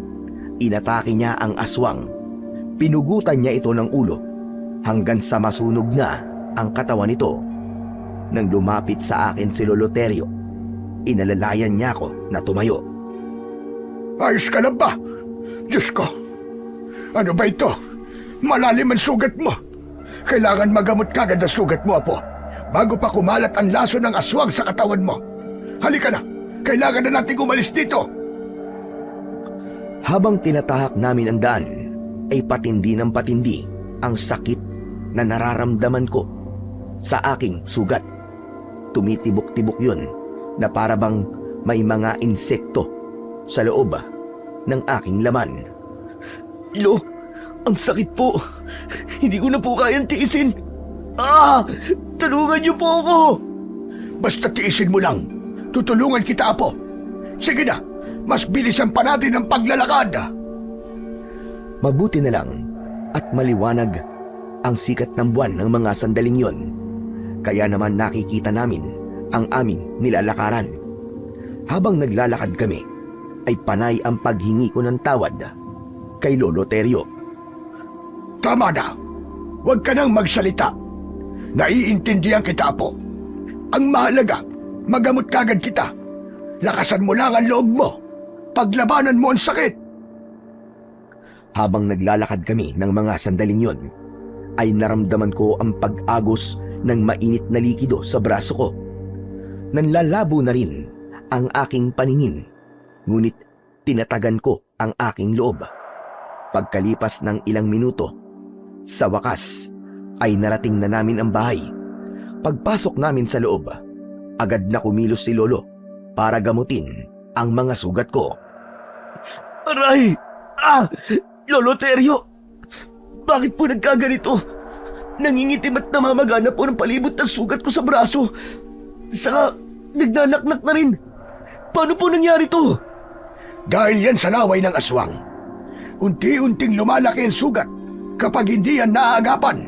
A: inatake niya ang aswang. Pinugutan niya ito ng ulo hanggang sa masunog na ang katawan nito. Nang lumapit sa akin si Lolo Terio, inalalayan niya ako na tumayo.
B: Ayos ka lang ba? Diyos ko! Ano ba ito? Malalim ang sugat mo. Kailangan magamot kagad ang sugat mo, Apo, bago pa kumalat ang laso ng aswang sa katawan mo. Halika na! Kailangan na nating umalis dito!
A: Habang tinatahak namin ang daan, ay patindi ng patindi ang sakit na nararamdaman ko sa aking sugat. Tumitibok-tibok yun na para bang may mga insekto sa loob ng aking laman. Lo, ang sakit po. Hindi ko na po kayang tiisin. Tulungan niyo po ako.
B: Basta tiisin mo lang. Tutulungan kita, Apo. Sige na, mas bilisan pa natin ang paglalakad.
A: Mabuti na lang at maliwanag ang sikat ng buwan ng mga sandaling yon. Kaya naman nakikita namin ang aming nilalakaran. Habang naglalakad kami, ay panay ang paghingi ko ng tawad kay Lolo Terio.
B: Tama na. Huwag ka nang magsalita. Naiintindihan kita, Apo. Ang mahalaga, magamot kagad kita. Lakasan mo lang ang loob mo. Paglabanan mo ang sakit.
A: Habang naglalakad kami ng mga sandaling yon, ay naramdaman ko ang pag-agos ng mainit na likido sa braso ko. Nanlalabo na rin ang aking paningin, ngunit tinatagan ko ang aking loob. Pagkalipas ng ilang minuto, sa wakas ay narating na namin ang bahay. Pagpasok namin sa loob, agad na kumilos si Lolo para gamutin ang mga sugat ko. Aray! Lolo Terio! Bakit po nagkaganito? Nangingitim at namamagana po ng palibot ng sugat ko sa braso. Saka nagnanaknak na rin. Paano po nangyari to?
B: Dahil yan sa laway ng aswang. Unti-unting lumalaki ang sugat kapag hindi yan naaagapan.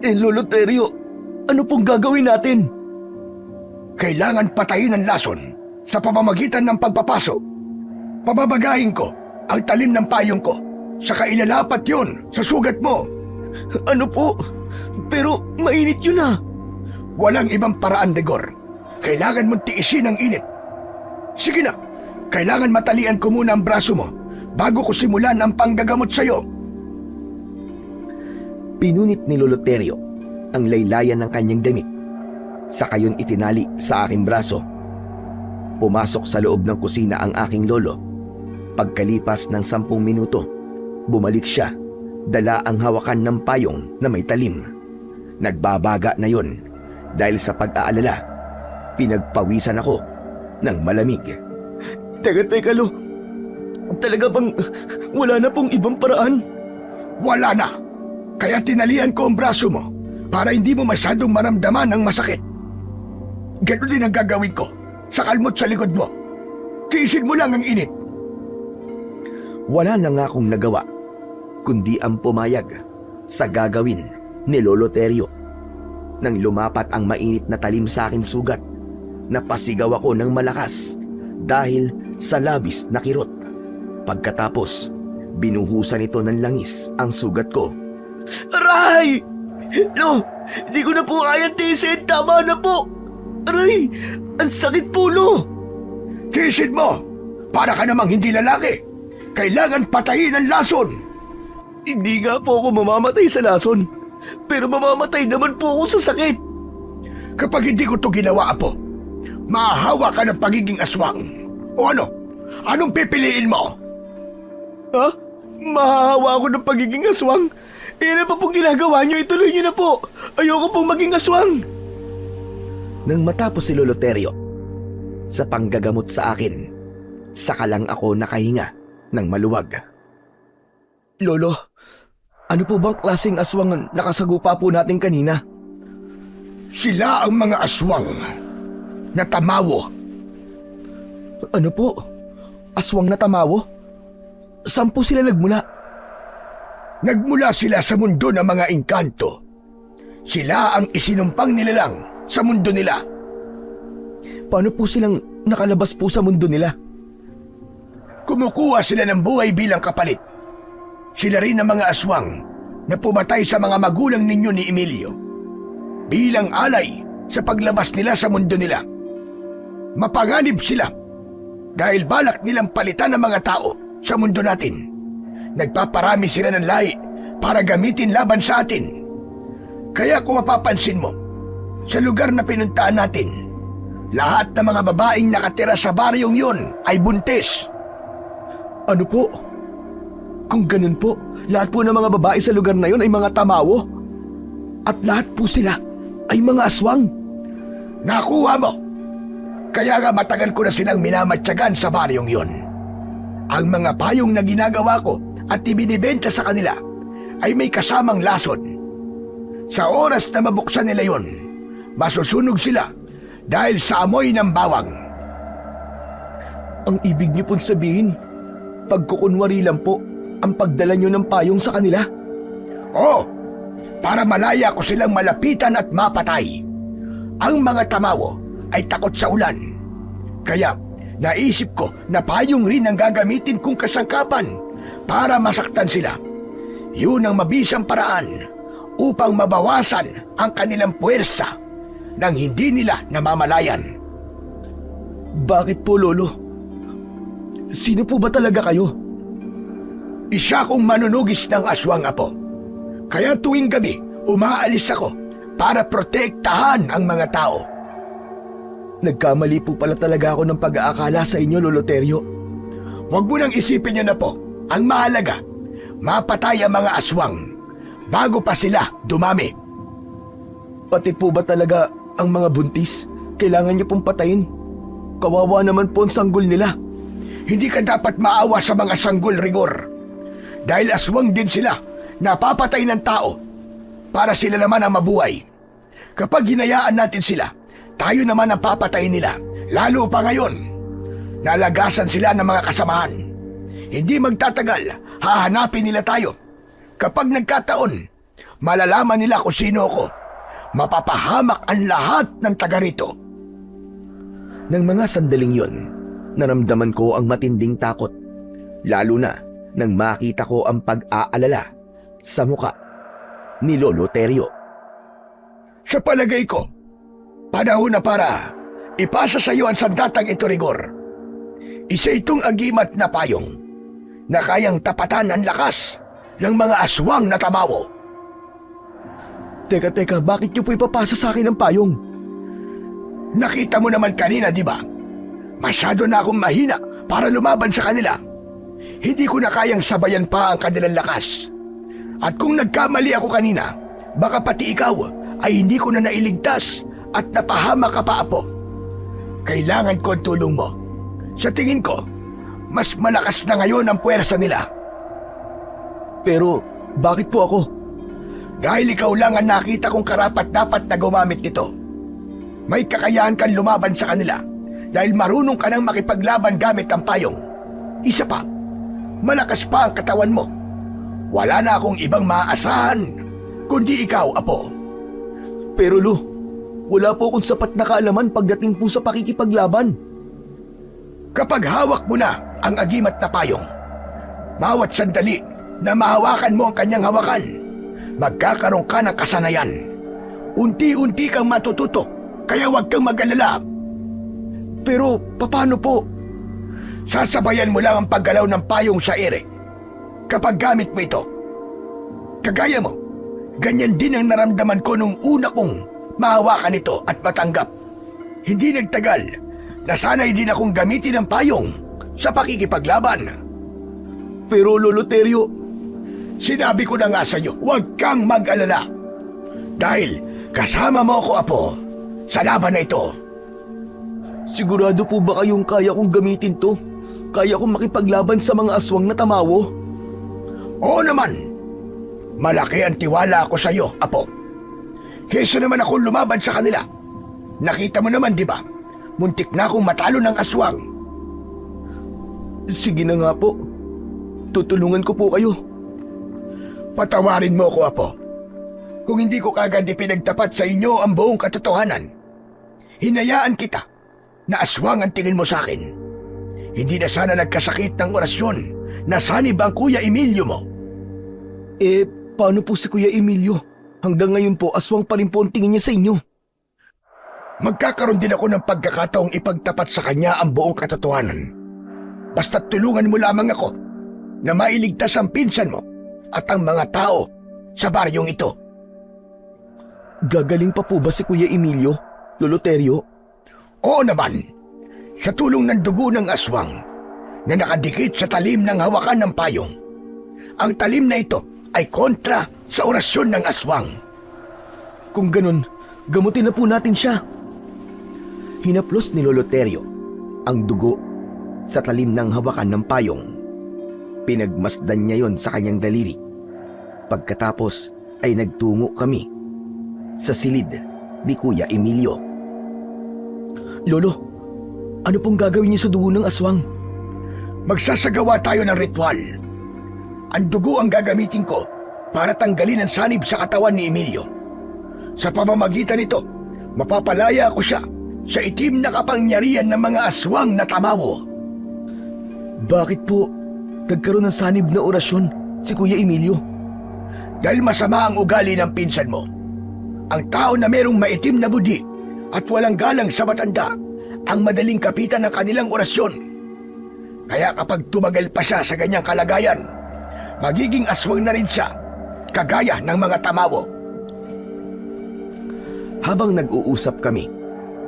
A: Lolo Terio, ano pong gagawin natin?
B: Kailangan patayin ang lason sa pamamagitan ng pagpapasok. Pababagahin ko ang talim ng payong ko, saka ilalapat yon sa sugat mo.
A: Ano po? Pero mainit yun ah.
B: Walang ibang paraan, Rigor. Kailangan mong tiisin ang init. Sige na, kailangan matalian ko muna ang braso mo bago ko simulan ang panggagamot sa'yo.
A: Pinunit ni Lolo Terio ang laylayan ng kanyang damit, saka yun itinali sa aking braso. Pumasok sa loob ng kusina ang aking lolo. Pagkalipas ng 10 minuto, bumalik siya, dala ang hawakan ng payong na may talim. Nagbabaga na yon dahil sa pag-aalala. Pinagpawisan ako ng malamig. Teka Lo, talaga bang wala na pong ibang paraan?
B: Wala na. Kaya tinalian ko ang braso mo para hindi mo masyadong maramdaman ang masakit. Ganun din ang gagawin ko sa kalmot sa likod mo. Tiisin mo lang ang init.
A: Wala na nga akong nagawa kundi ang pumayag sa gagawin ni Lolo Terio. Nang lumapat ang mainit na talim sa akin sugat, napasigaw ako ng malakas dahil sa labis na kirot. Pagkatapos, binuhusan ito ng langis ang sugat ko. Aray! Lo, hindi ko na po kaya tiisin. Tama na po. Aray! Ang sakit po, Lo.
B: Tiisin mo! Para ka namang hindi lalaki. Kailangan patayin ang lason.
A: Hindi nga po ako mamamatay sa lason, pero mamamatay naman po ako sa sakit.
B: Kapag hindi ko to ginawa, Apo, mahahawa ka ng pagiging aswang. O ano? Anong pipiliin mo?
C: Ha? Mahahawa ako ng pagiging aswang? Ano pa pong ginagawa niyo? Ituloy niyo na po. Ayoko pong maging aswang.
A: Nang matapos si Lolo Terio, sa panggagamot sa akin, saka lang ako nakahinga ng maluwag.
C: Lolo, ano po bang klaseng aswang ang nakasagupa po natin kanina?
B: Sila ang mga aswang na tamawo.
C: Ano po? Aswang na tamawo? Saan po sila nagmula?
B: Nagmula sila sa mundo ng mga engkanto. Sila ang isinumpang nilalang sa mundo nila.
C: Paano po silang nakalabas po sa mundo nila?
B: Kumukuha sila ng buhay bilang kapalit. Sila rin ang mga aswang na pumatay sa mga magulang ninyo ni Emilio bilang alay sa paglabas nila sa mundo nila. Mapanganib sila dahil balak nilang palitan ang mga tao sa mundo natin. Nagpaparami sila ng lahi para gamitin laban sa atin. Kaya kung mapapansin mo, sa lugar na pinuntaan natin, lahat ng mga babaeng nakatira sa baryong yun ay buntis.
C: Ano po? Kung ganun po, lahat po ng mga babae sa lugar na yun ay mga tamawo? At lahat po sila ay mga aswang?
B: Nakuha mo! Kaya nga matagal ko na silang minamatyagan sa baryong yun. Ang mga payong na ginagawa ko at ibinibenta sa kanila ay may kasamang lason. Sa oras na mabuksan nila yun, masusunog sila dahil sa amoy ng bawang.
C: Ang ibig niyo pong sabihin, pagkukunwari lang po ang pagdala niyo ng payong sa kanila?
B: Oo, para malaya ko silang malapitan at mapatay. Ang mga tamawo ay takot sa ulan. Kaya naisip ko na payong rin ang gagamitin kong kasangkapan para masaktan sila. Yun ang mabisang paraan upang mabawasan ang kanilang puwersa nang hindi nila namamalayan.
C: Bakit po, Lolo? Sino po ba talaga kayo?
B: Isa kong manunugis ng aswang, Apo. Kaya tuwing gabi, umaalis ako para protektahan ang mga tao.
C: Nagkamali po pala talaga ako ng pag-aakala sa inyo, Lolo Terio.
B: Huwag mo nang isipin yun na po. Ang mahalaga, mapatay ang mga aswang bago pa sila dumami.
C: Pati po ba talaga ang mga buntis? Kailangan niyo pong patayin? Kawawa naman po ang sanggol nila.
B: Hindi ka dapat maawa sa mga sanggol, Rigor. Dahil aswang din sila, napapatay ng tao para sila naman ang mabuhay. Kapag hinayaan natin sila, tayo naman ang papatayin nila. Lalo pa ngayon, nalagasan sila ng mga kasamahan. Hindi magtatagal, hahanapin nila tayo. Kapag nagkataon, malalaman nila kung sino ako. Mapapahamak ang lahat ng taga rito.
A: Nang mga sandaling yun, naramdaman ko ang matinding takot. Lalo na nang makita ko ang pag-aalala sa muka ni Lolo Terio.
B: Sa palagay ko, panahon na para ipasa sa iyo ang sandatang ito, Rigor. Isa itong agimat na payong na kayang tapatan ang lakas ng mga aswang na tamawo.
C: Teka, bakit niyo po ipapasa sa akin ang payong?
B: Nakita mo naman kanina, di ba? Masyado na akong mahina para lumaban sa kanila. Hindi ko na kayang sabayan pa ang kanilang lakas. At kung nagkamali ako kanina, baka pati ikaw ay hindi ko na nailigtas at napahama ka pa, Apo. Kailangan ko ang tulong mo. Sa tingin ko, mas malakas na ngayon ang puwersa nila.
C: Pero bakit po ako?
B: Dahil ikaw lang ang nakita kong karapat-dapat na gumamit nito. May kakayahan kang lumaban sa kanila dahil marunong ka nang makipaglaban gamit ang payong. Isa pa, malakas pa ang katawan mo. Wala na akong ibang maaasahan kundi ikaw, Apo.
C: Pero Lo, wala po akong sapat na kaalaman pagdating po sa pakikipaglaban.
B: Kapag hawak mo na ang agimat na payong, bawat sandali na mahawakan mo ang kanyang hawakan, magkakaroon ka ng kasanayan. Unti-unti kang matututo, kaya huwag kang mag-alala.
C: Pero paano po?
B: Sasabayan mo lang ang paggalaw ng payong sa ere. Kapag gamit mo ito, kagaya mo, ganyan din ang naramdaman ko nung una kong mahawa ka nito at matanggap. Hindi nagtagal, nasanay din akong gamitin ang payong sa pakikipaglaban.
A: Pero Lolo Teryo,
B: Sinabi ko na nga sa iyo, huwag kang mag-alala. Dahil kasama mo ako, Apo, sa laban na ito.
A: sigurado po ba kayong kaya kong gamitin to? Kaya kong makipaglaban sa mga aswang na tamawo?
B: Oo naman. Malaki ang tiwala ko sa iyo, Apo. Kesa naman ako lumaban sa kanila. Nakita mo naman, di ba? Muntik na akong matalo ng aswang.
A: Sige na nga po. Tutulungan ko po kayo.
B: Patawarin mo ko, Apo. Kung hindi ko kagad ipinagtapat sa inyo ang buong katotohanan, hinayaan kita na aswang ang tingin mo sa akin. Hindi na sana nagkasakit ng orasyon na sanib ang Kuya Emilio mo.
A: Paano po si Kuya Emilio? Hanggang ngayon po, aswang pa rin po ang tingin niya sa inyo.
B: Magkakaroon din ako ng pagkakataong ipagtapat sa kanya ang buong katotohanan. Basta't tulungan mo lamang ako na mailigtas ang pinsan mo at ang mga tao sa baryong ito.
A: Gagaling pa po ba si Kuya Emilio, Lolo Teryo?
B: Oo naman, sa tulong ng dugo ng aswang na nakadikit sa talim ng hawakan ng payong. Ang talim na ito ay kontra sa orasyon ng aswang.
A: Kung ganun, gamutin na po natin siya. Hinaplos ni Lolo Teryo ang dugo sa talim ng hawakan ng payong. Pinagmasdan niya yon sa kanyang daliri. Pagkatapos ay nagtungo kami sa silid ni Kuya Emilio. Lolo, ano pong gagawin niyo sa dugo ng aswang?
B: Magsasagawa tayo ng ritual. Ang dugo ang gagamitin ko para tanggalin ang sanib sa katawan ni Emilio. Sa pamamagitan nito, mapapalaya ko siya sa itim na kapangyarihan ng mga aswang na tamawo.
A: Bakit po nagkaroon ng sanib na orasyon si Kuya Emilio?
B: Dahil masama ang ugali ng pinsan mo. Ang tao na merong maitim na budi at walang galang sa matanda ang madaling kapitan ng kanilang orasyon. Kaya kapag tumagal pa siya sa ganyang kalagayan, magiging aswang na rin siya, kagaya ng mga tamawo.
A: Habang nag-uusap kami,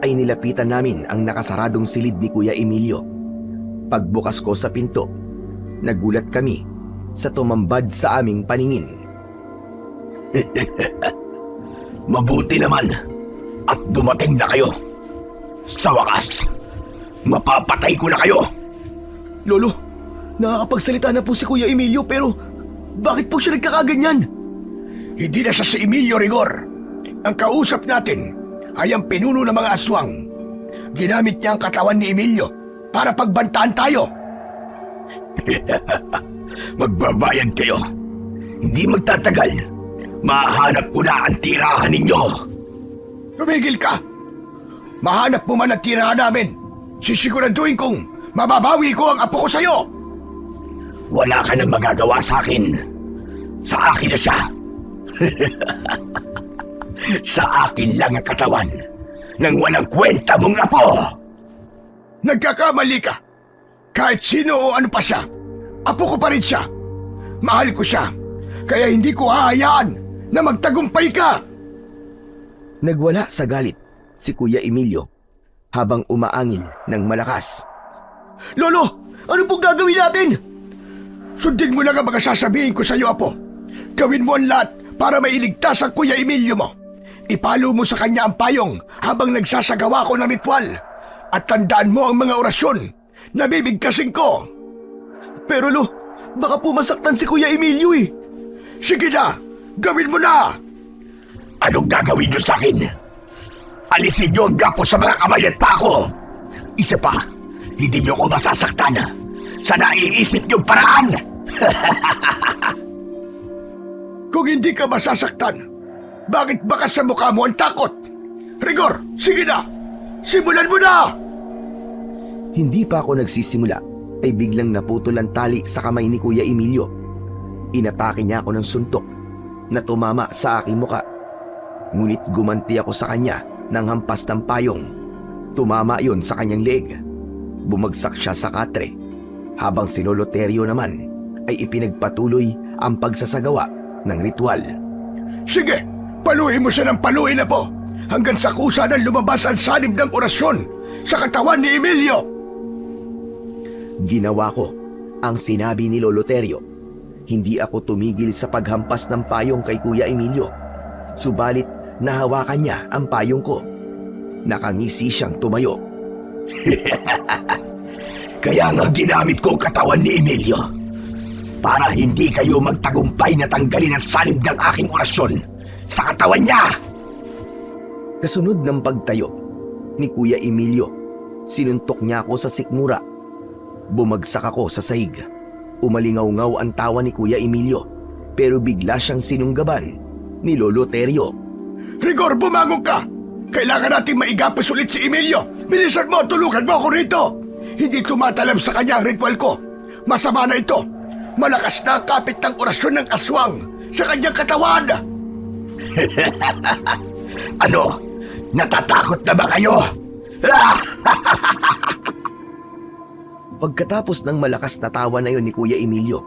A: ay nilapitan namin ang nakasaradong silid ni Kuya Emilio. Pagbukas ko sa pinto, nagulat kami sa tumambad sa aming paningin.
B: Mabuti naman at dumating na kayo. Sa wakas, mapapatay ko na kayo.
A: Lolo, nakakapagsalita na po si Kuya Emilio pero bakit po siya nagkakaganyan?
B: Hindi na siya si Emilio Rigor. Ang kausap natin ay ang pinuno ng mga aswang. Ginamit niya ang katawan ni Emilio para pagbantaan tayo. Magbabayad kayo. Hindi magtatagal. Mahanap ko na ang tirahan ninyo. Tumigil ka! Mahanap mo man ang tirahan namin. Sisiguraduhin kong mababawi ko ang apo ko sa'yo. Wala ka nang magagawa sa akin. Sa akin na siya. Sa akin lang ang katawan ng walang kwenta mong apo. Nagkakamali ka. Kahit sino o ano pa siya, apo ko pa rin siya. Mahal ko siya. Kaya hindi ko hahayaan na magtagumpay ka.
A: Nagwala sa galit si Kuya Emilio habang umaangil ng malakas.
B: Lolo, ano pong gagawin natin? Sundin mo lang ang mga sasabihin ko sa iyo, Apo. Gawin mo ang lahat para mailigtas ang Kuya Emilio mo. Ipalo mo sa kanya ang payong habang nagsasagawa ko ng ritual. At tandaan mo ang mga orasyon na bibigkasin ko.
A: Pero Lo, baka po masaktan si Kuya Emilio eh.
B: Sige na, gawin mo na! Anong gagawin niyo sa akin? Alisin niyo ang gapo sa mga kamay at pako! Isa pa, hindi niyo ko masasaktan sa naiisip niyong paraan! Kung hindi ka masasaktan, bakit bakas sa mukha mo ang takot? Rigor, sige na! Simulan mo na!
A: Hindi pa ako nagsisimula ay biglang naputol ang tali sa kamay ni Kuya Emilio. Inatake niya ako ng suntok na tumama sa aking muka. Ngunit gumanti ako sa kanya ng hampas ng payong. Tumama yon sa kanyang leeg. Bumagsak siya sa katre, habang si Lolo Teryo naman ay ipinagpatuloy ang pagsasagawa ng ritual.
B: Sige, paluin mo siya ng paluin na po hanggang sa kusa ng lumabas ang sanib ng orasyon sa katawan ni Emilio.
A: Ginawa ko ang sinabi ni Lolo Terio. Hindi ako tumigil sa paghampas ng payong kay Kuya Emilio. Subalit nahawakan niya ang payong ko. Nakangisi siyang tumayo.
B: Kaya nga ginamit ko ang katawan ni Emilio para hindi kayo magtagumpay na tanggalin ang sanib ng aking orasyon sa katawan niya.
A: Kasunod ng pagtayo ni Kuya Emilio, sinuntok niya ako sa sikmura. Bumagsak ako sa sahig. Umalingaw-ngaw ang tawa ni Kuya Emilio, pero bigla siyang sinunggaban ni Lolo Terio.
B: Rigor, bumangon ka! Kailangan natin maigapos ulit si Emilio. Bilisan mo, tulungan mo ako rito. Hindi tumatalab sa kanya ang ritual ko. Masama na ito. Malakas na ang kapit ng orasyon ng aswang sa kanyang katawan. Ano? Natatakot na ba kayo?
A: Pagkatapos ng malakas na tawa na yon ni Kuya Emilio,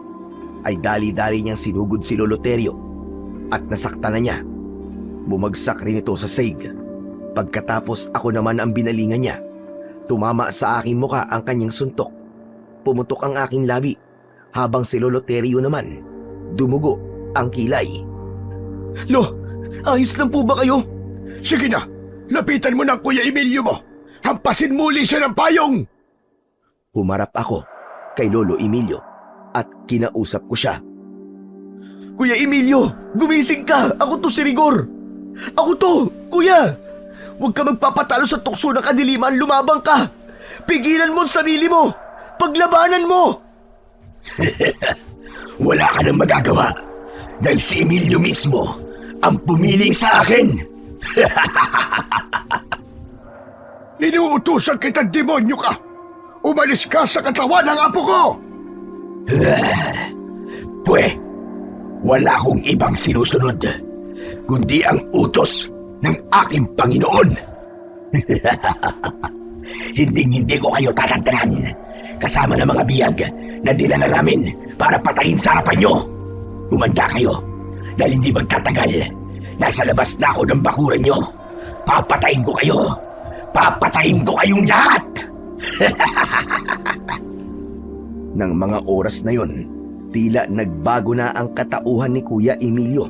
A: ay dali-dali niyang sinugod si Lolo Terio at nasakta na niya. Bumagsak rin ito sa sahig. Pagkatapos ako naman ang binalingan niya. Tumama sa aking muka ang kanyang suntok. Pumutok ang aking labi, habang si Lolo Terio naman, dumugo ang kilay.
B: Lo, ayos lang po ba kayo? Sige na, lapitan mo ng Kuya Emilio mo. Hampasin muli siya ng payong.
A: Humarap ako kay Lolo Emilio at kinausap ko siya. Kuya Emilio, gumising ka! Ako to si Rigor! Ako to, kuya! Huwag ka magpapatalo sa tukso ng kadiliman, lumabang ka! Pigilan mo ang sarili mo! Paglabanan mo!
B: Wala ka nang magagawa dahil si Emilio mismo ang pumili sa akin. Inuutusan kita, demonyo ka! Umalis ka sa katawan ng apo ko! Wala akong ibang sinusunod kundi ang utos ng aking Panginoon. Hindi ko kayo tatantanan kasama ng mga biyag na dinala namin para patayin sa harapan nyo. Umanda kayo dahil hindi magtatagal. Nasa labas na ako ng bakuran nyo. Papatayin ko kayo. Papatayin ko kayong lahat.
A: Nang mga oras na yon, tila nagbago na ang katauhan ni Kuya Emilio.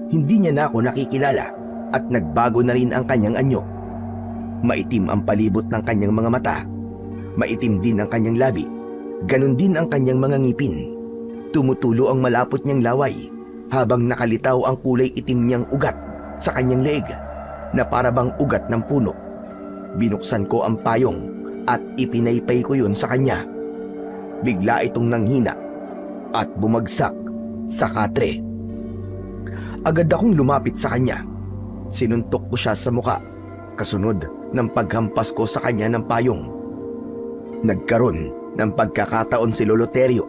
A: Hindi niya na ako nakikilala at nagbago na rin ang kanyang anyo. Maitim ang palibot ng kanyang mga mata. Maitim din ang kanyang labi. Ganon din ang kanyang mga ngipin. Tumutulo ang malapot niyang laway habang nakalitaw ang kulay itim niyang ugat sa kanyang leeg na parabang ugat ng puno. Binuksan ko ang payong at ipinaypay ko yun sa kanya. Bigla itong nanghina at bumagsak sa katre. Agad akong lumapit sa kanya. Sinuntok ko siya sa muka, kasunod ng paghampas ko sa kanya ng payong. Nagkaroon ng pagkakataon si Lolo Terio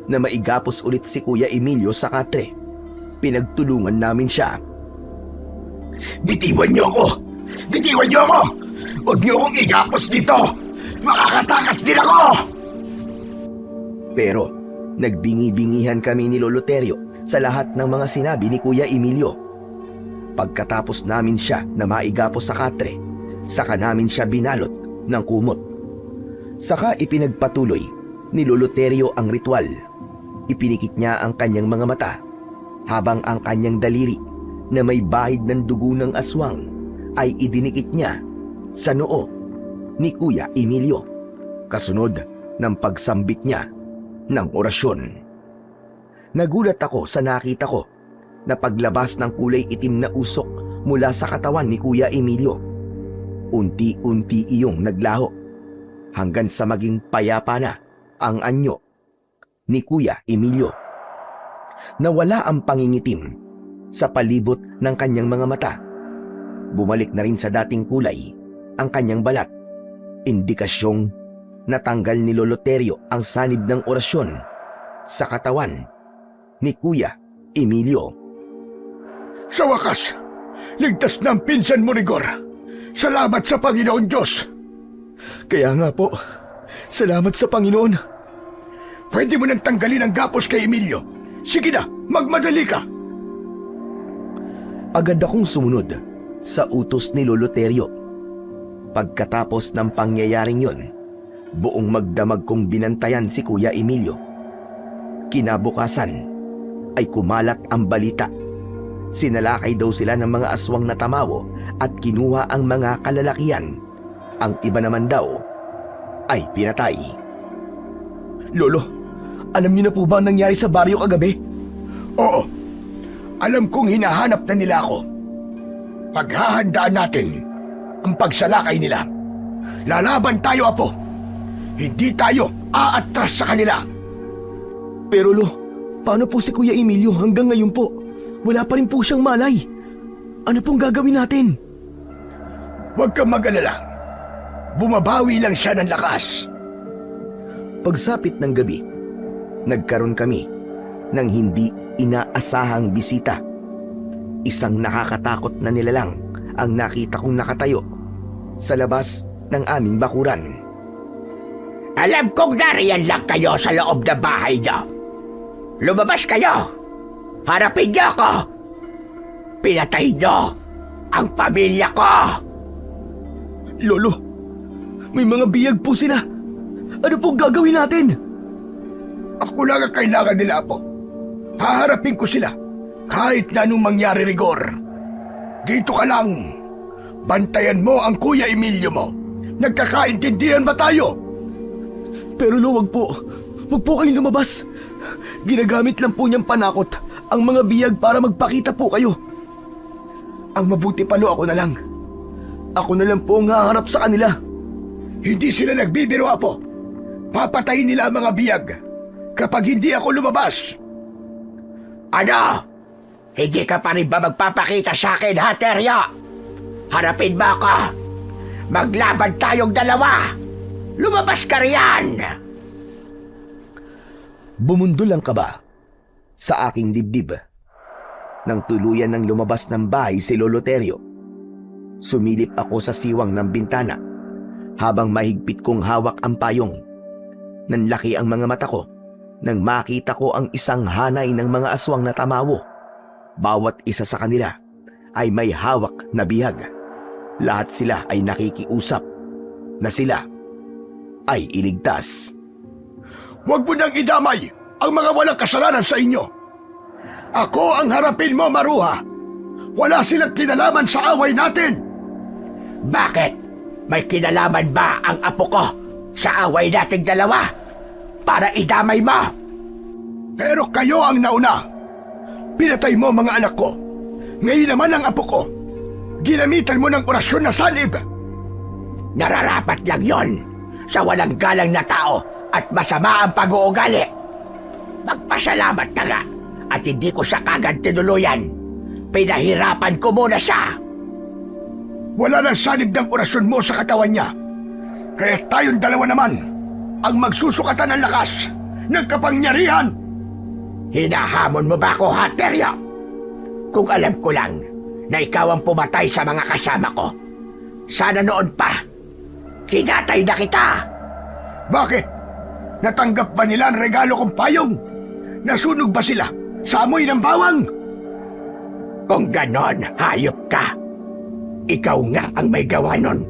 A: na maigapos ulit si Kuya Emilio sa katre. Pinagtulungan namin siya.
B: Bitiwan niyo ako! Bitiwan niyo ako! Huwag niyo akong igapos dito! Makakatakas din ako!
A: Pero nagbingi-bingihan kami ni Lolo Terio sa lahat ng mga sinabi ni Kuya Emilio. Pagkatapos namin siya na maigapos sa katre, saka namin siya binalot ng kumot. Saka ipinagpatuloy ni Lolo Terio ang ritual. Ipinikit niya ang kanyang mga mata habang ang kanyang daliri na may bahid ng dugo ng aswang ay idinikit niya sa noo ni Kuya Emilio. Kasunod ng pagsambit niya ng orasyon. Nagulat ako sa nakita ko na paglabas ng kulay itim na usok mula sa katawan ni Kuya Emilio. Unti-unti iyong naglaho hanggang sa maging payapa na ang anyo ni Kuya Emilio. Nawala ang pangingitim sa palibot ng kanyang mga mata. Bumalik na rin sa dating kulay ang kanyang balat. Indikasyong natanggal ni Lolo Terio ang sanib ng orasyon sa katawan ni Kuya Emilio.
B: Sa wakas, ligtas na ang pinsan mo, Rigor. Salamat sa Panginoon Diyos.
A: Kaya nga po, salamat sa Panginoon.
B: Pwede mo nang tanggalin ang gapos kay Emilio. Sige na, magmadali ka.
A: Agad akong sumunod sa utos ni Lolo Terio. Pagkatapos ng pangyayaring yon, buong magdamag kong binantayan si Kuya Emilio. Kinabukasan ay kumalat ang balita. Sinalakay daw sila ng mga aswang na tamawo at kinuha ang mga kalalakihan. Ang iba naman daw ay pinatay.
B: Lolo, alam niyo na po ba ang nangyari sa baryo kagabi? Oo. Alam kong hinahanap na nila ako. Paghahandaan natin ang pagsalakay nila. Lalaban tayo, Apo. Hindi tayo aatras sa kanila.
A: Pero Lo, paano po si Kuya Emilio hanggang ngayon po? Wala pa rin po siyang malay. Ano pong gagawin natin?
B: Huwag kang mag-alala. Bumabawi lang siya ng lakas.
A: Pagsapit ng gabi, nagkaroon kami ng hindi inaasahang bisita. Isang nakakatakot na nilalang ang nakita kong nakatayo sa labas ng aming bakuran.
D: Alam kong nariyan lang kayo sa loob ng bahay niyo. Lumabas kayo! Harapin niyo ako! Pinatay niyo ang pamilya ko!
A: Lolo, may mga biyag po sila. Ano pong gagawin natin?
B: Ako lang ang kailangan nila, Apo. Haharapin ko sila kahit na anong mangyari, Rigor. Dito ka lang. Bantayan mo ang Kuya Emilio mo. Nagkakaintindihan ba tayo?
A: Pero Lo, wag po. Wag po kayong lumabas. Ginagamit lang po niyang panakot ang mga biyag para magpakita po kayo. Ang mabuti pa, Lo, ako na lang. Ako na lang po ang haharap sa kanila.
B: Hindi sila nagbibiro, Apo. Papatayin nila ang mga biyag kapag hindi ako lumabas.
D: Ano? Hindi ka pa rin ba magpapakita sa akin, ha, Teryo? Harapin mo ako. Maglaban tayong dalawa. Lumabas ka riyan!
A: Bumundol ang kaba sa aking dibdib. Nang tuluyan ng lumabas ng bahay si Lolo Terio, sumilip ako sa siwang ng bintana habang mahigpit kong hawak ang payong. Nanlaki ang mga mata ko nang makita ko ang isang hanay ng mga aswang na tamawo. Bawat isa sa kanila ay may hawak na bihag. Lahat sila ay nakikiusap na sila ay iligtas.
B: Huwag mo nang idamay ang mga walang kasalanan sa inyo. Ako ang harapin mo, Maruha. Wala silang kinalaman sa away natin.
D: Bakit? May kinalaman ba ang apo ko sa away nating dalawa para idamay mo?
B: Pero kayo ang nauna. Pinatay mo mga anak ko. Ngayon naman ang apo ko. Ginamitan mo ng orasyon na sanib.
D: Nararapat lang yon sa walang galang na tao at masama ang pag-uugali. Magpasalamat ka nga at hindi ko siya kagad tinuluyan. Pinahirapan ko muna siya.
B: Wala nang sanib ng orasyon mo sa katawan niya. Kaya tayong dalawa naman ang magsusukatan ng lakas ng kapangyarihan.
D: Hinahamon mo ba ako, ha, Teryo? Kung alam ko lang na ikaw ang pumatay sa mga kasama ko, sana noon pa, kinatay na kita.
B: Bakit? Natanggap ba nila ang regalo kong payong? Nasunog ba sila sa amoy ng bawang?
D: Kung ganon, hayop ka. Ikaw nga ang may gawa nun.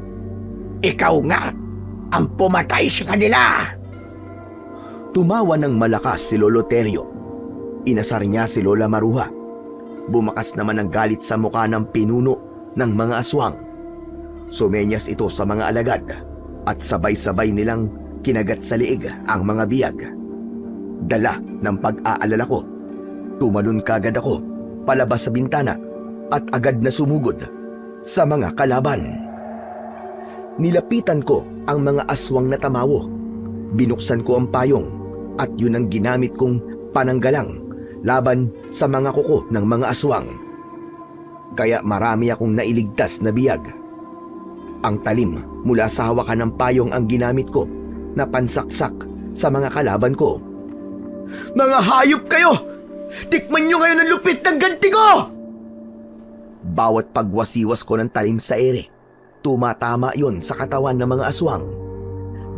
D: Ikaw nga ang pumatay sa kanila.
A: Tumawa ng malakas si Lolo Terio. Inasar niya si Lola Maruha. Bumakas naman ang galit sa mukha ng pinuno ng mga aswang. Sumenyas ito sa mga alagad at sabay-sabay nilang kinagat sa liig ang mga biyag. Dala ng pag-aalala ko, tumalon kagad ako palabas sa bintana at agad na sumugod sa mga kalaban. Nilapitan ko ang mga aswang na tamawo. Binuksan ko ang payong at yun ang ginamit kong pananggalang laban sa mga kuko ng mga aswang. Kaya marami akong nailigtas na biyag. Ang talim mula sa hawakan ng payong ang ginamit ko na pansaksak sa mga kalaban ko. Mga hayop kayo! Tikman nyo ngayon ang lupit ng ganti ko! Bawat pagwasiwas ko ng talim sa ere, tumatama yon sa katawan ng mga aswang.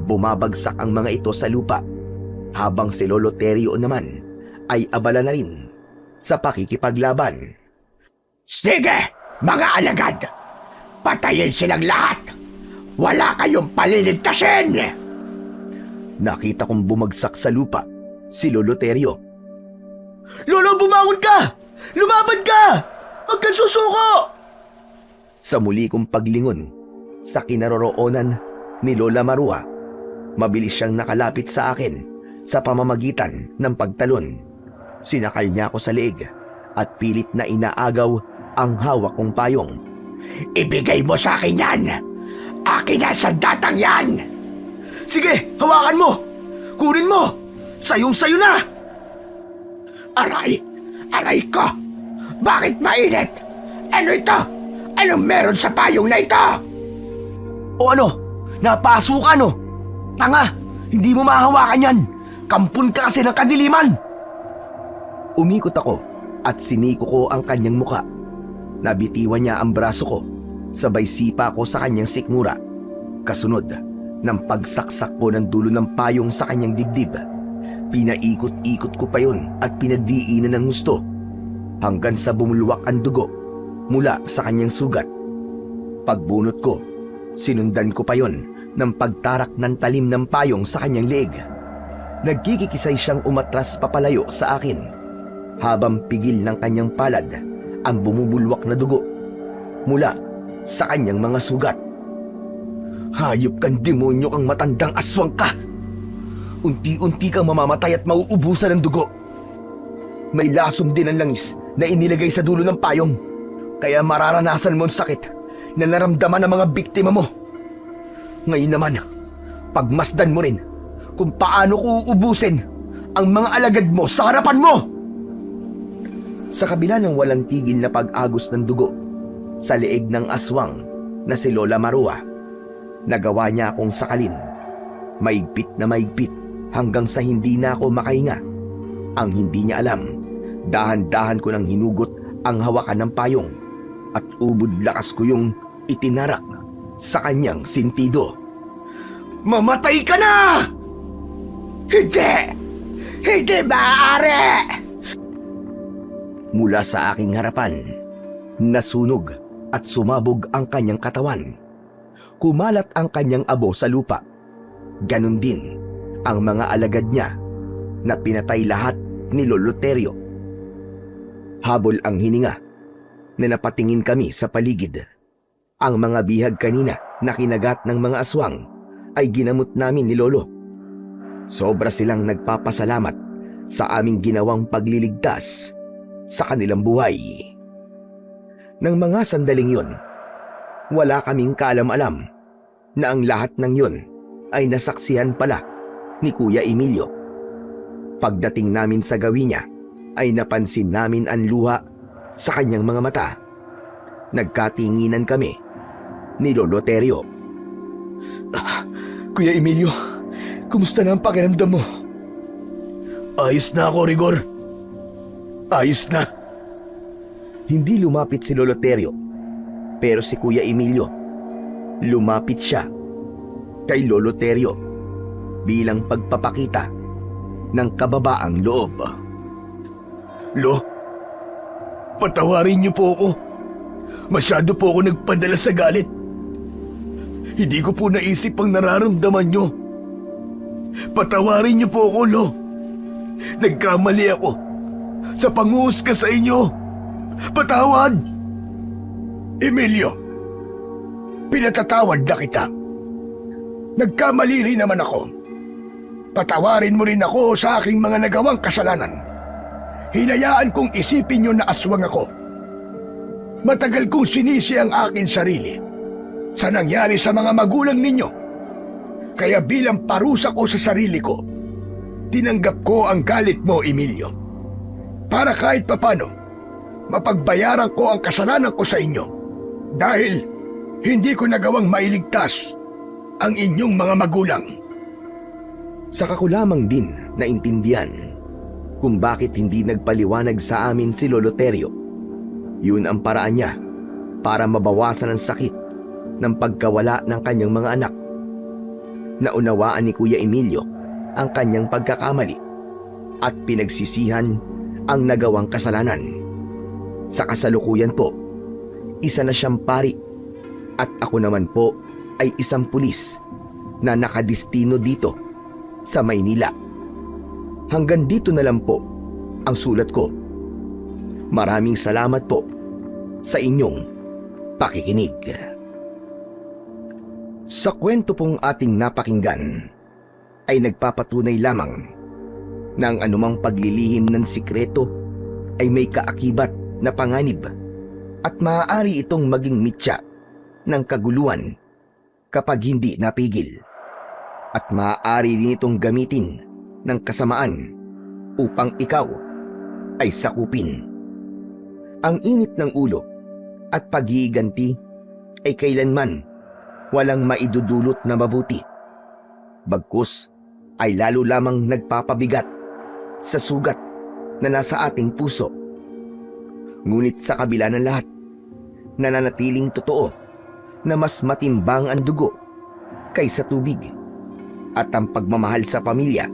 A: Bumabagsak ang mga ito sa lupa, habang si Lolo Terio naman ay abala na rin sa pakikipaglaban.
D: Sige, mga alagad! Patayin silang lahat! Wala kayong paliligtasin!
A: Nakita kong bumagsak sa lupa si Lolo Terio.
B: Lolo, bumangon ka! Lumaban ka! Huwag kang susuko!
A: Sa muli kong paglingon sa kinaroroonan ni Lola Marua, mabilis siyang nakalapit sa akin sa pamamagitan ng pagtalon. Sinakal niya ako sa leeg at pilit na inaagaw ang hawak kong payong.
D: Ibigay mo sa akin yan! Akin na sa datang yan!
B: Sige, hawakan mo! Kunin mo! Sayong-sayo na!
D: Aray! Aray ko! Bakit mainit? Ano ito? Anong meron sa payong na ito?
B: O ano? Napaso ka no? Tanga! Hindi mo mahawakan yan! Kampun ka kasi ng kadiliman!
A: Umikot ako at siniko ko ang kanyang muka. Nabitiwan niya ang braso ko, sabay sipa ko sa kanyang sikmura. Kasunod ng pagsaksak ko ng dulo ng payong sa kanyang dibdib. Pinaikot-ikot ko pa yun at pinagdiinan ng gusto hanggang sa bumulwak ang dugo mula sa kanyang sugat. Pagbunot ko, sinundan ko pa yon ng pagtarak ng talim ng payong sa kanyang leeg. Nagkikikisay siyang umatras papalayo sa akin habang pigil ng kanyang palad ang bumubulwak na dugo mula sa kanyang mga sugat. Hayop kang demonyo kang matandang aswang ka! Unti-unti kang mamamatay at mauubusan ng dugo. May lasom din ang langis na inilagay sa dulo ng payong, kaya mararanasan mo ang sakit na naramdaman ng mga biktima mo. Ngayon naman, pagmasdan mo rin kung paano ko uubusin ang mga alagad mo sa harapan mo! Sa kabila ng walang tigil na pag-agos ng dugo sa leeg ng aswang na si Lola Marua, nagawa niya akong sakalin, maigpit na maigpit hanggang sa hindi na ako makahinga. Ang hindi niya alam, dahan-dahan ko nang hinugot ang hawakan ng payong at ubod lakas ko yung itinarak sa kanyang sintido.
B: Mamatay ka na!
D: Hindi! Hindi maaari!
A: Mula sa aking harapan, nasunog at sumabog ang kanyang katawan. Kumalat ang kanyang abo sa lupa. Ganon din ang mga alagad niya na pinatay lahat ni Lolo Terio. Habol ang hininga na napatingin kami sa paligid. Ang mga bihag kanina na kinagat ng mga aswang ay ginamot namin ni Lolo. Sobra silang nagpapasalamat sa aming ginawang pagliligtas sa kanilang buhay. Nang mga sandaling yon, wala kaming kaalam-alam na ang lahat ng yon ay nasaksihan pala ni Kuya Emilio. Pagdating namin sa gawi niya, ay napansin namin ang luha sa kanyang mga mata. Nagkatinginan kami ni Lolo Terio.
B: Kuya Emilio, kumusta na ang pakiramdam mo? Ayos na ako, Rigor. Ayos na.
A: Hindi lumapit si Lolo Terio, pero si Kuya Emilio, lumapit siya kay Lolo Terio bilang pagpapakita ng kababaang loob.
B: Lo, patawarin niyo po ako. Masyado po ako nagpadala sa galit. Hindi ko po naisip ang nararamdaman niyo. Patawarin niyo po ako, Lo. Nagkamali ako sa panguhusga sa inyo. Patawad! Emilio, pinatatawad na kita. Nagkamali rin naman ako. Patawarin mo rin ako sa aking mga nagawang kasalanan. Hinayaan kong isipin niyo na aswang ako. Matagal kong sinisi ang akin sarili sa nangyari sa mga magulang ninyo. Kaya bilang parusa ko sa sarili ko, tinanggap ko ang galit mo, Emilio. Para kahit papano, mapagbayaran ko ang kasalanan ko sa inyo dahil hindi ko nagawang mailigtas ang inyong mga magulang.
A: Saka ko lamang din naintindihan kung bakit hindi nagpaliwanag sa amin si Lolo Terio. Yun ang paraan niya para mabawasan ang sakit ng pagkawala ng kanyang mga anak. Naunawaan ni Kuya Emilio ang kanyang pagkakamali at pinagsisihan ang nagawang kasalanan. Sa kasalukuyan po, isa na siyang pari At ako naman po ay isang pulis na nakadistino dito sa Maynila. Hanggang dito na lang po ang sulat ko. Maraming salamat po sa inyong pakikinig. Sa kwento pong ating napakinggan ay nagpapatunay lamang na ang anumang paglilihim ng sikreto ay may kaakibat na panganib at maaari itong maging mitya ng kaguluhan kapag hindi napigil. At maaari din itong gamitin ng kasamaan upang ikaw ay sakupin. Ang init ng ulo at pag-iiganti ay kailanman walang maidudulot na mabuti. Bagkus ay lalo lamang nagpapabigat sa sugat na nasa ating puso. Ngunit sa kabila ng lahat, nananatiling totoo na mas matimbang ang dugo kaysa tubig. At ang pagmamahal sa pamilya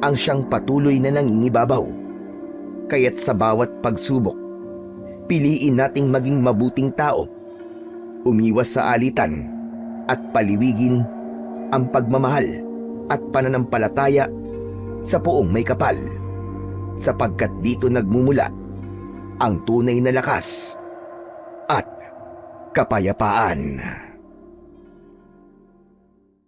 A: ang siyang patuloy na nangingibabaw. Kaya't sa bawat pagsubok, piliin nating maging mabuting tao, umiwas sa alitan at paliwigin ang pagmamahal at pananampalataya sa poong may kapal, sapagkat dito nagmumula ang tunay na lakas at kapayapaan.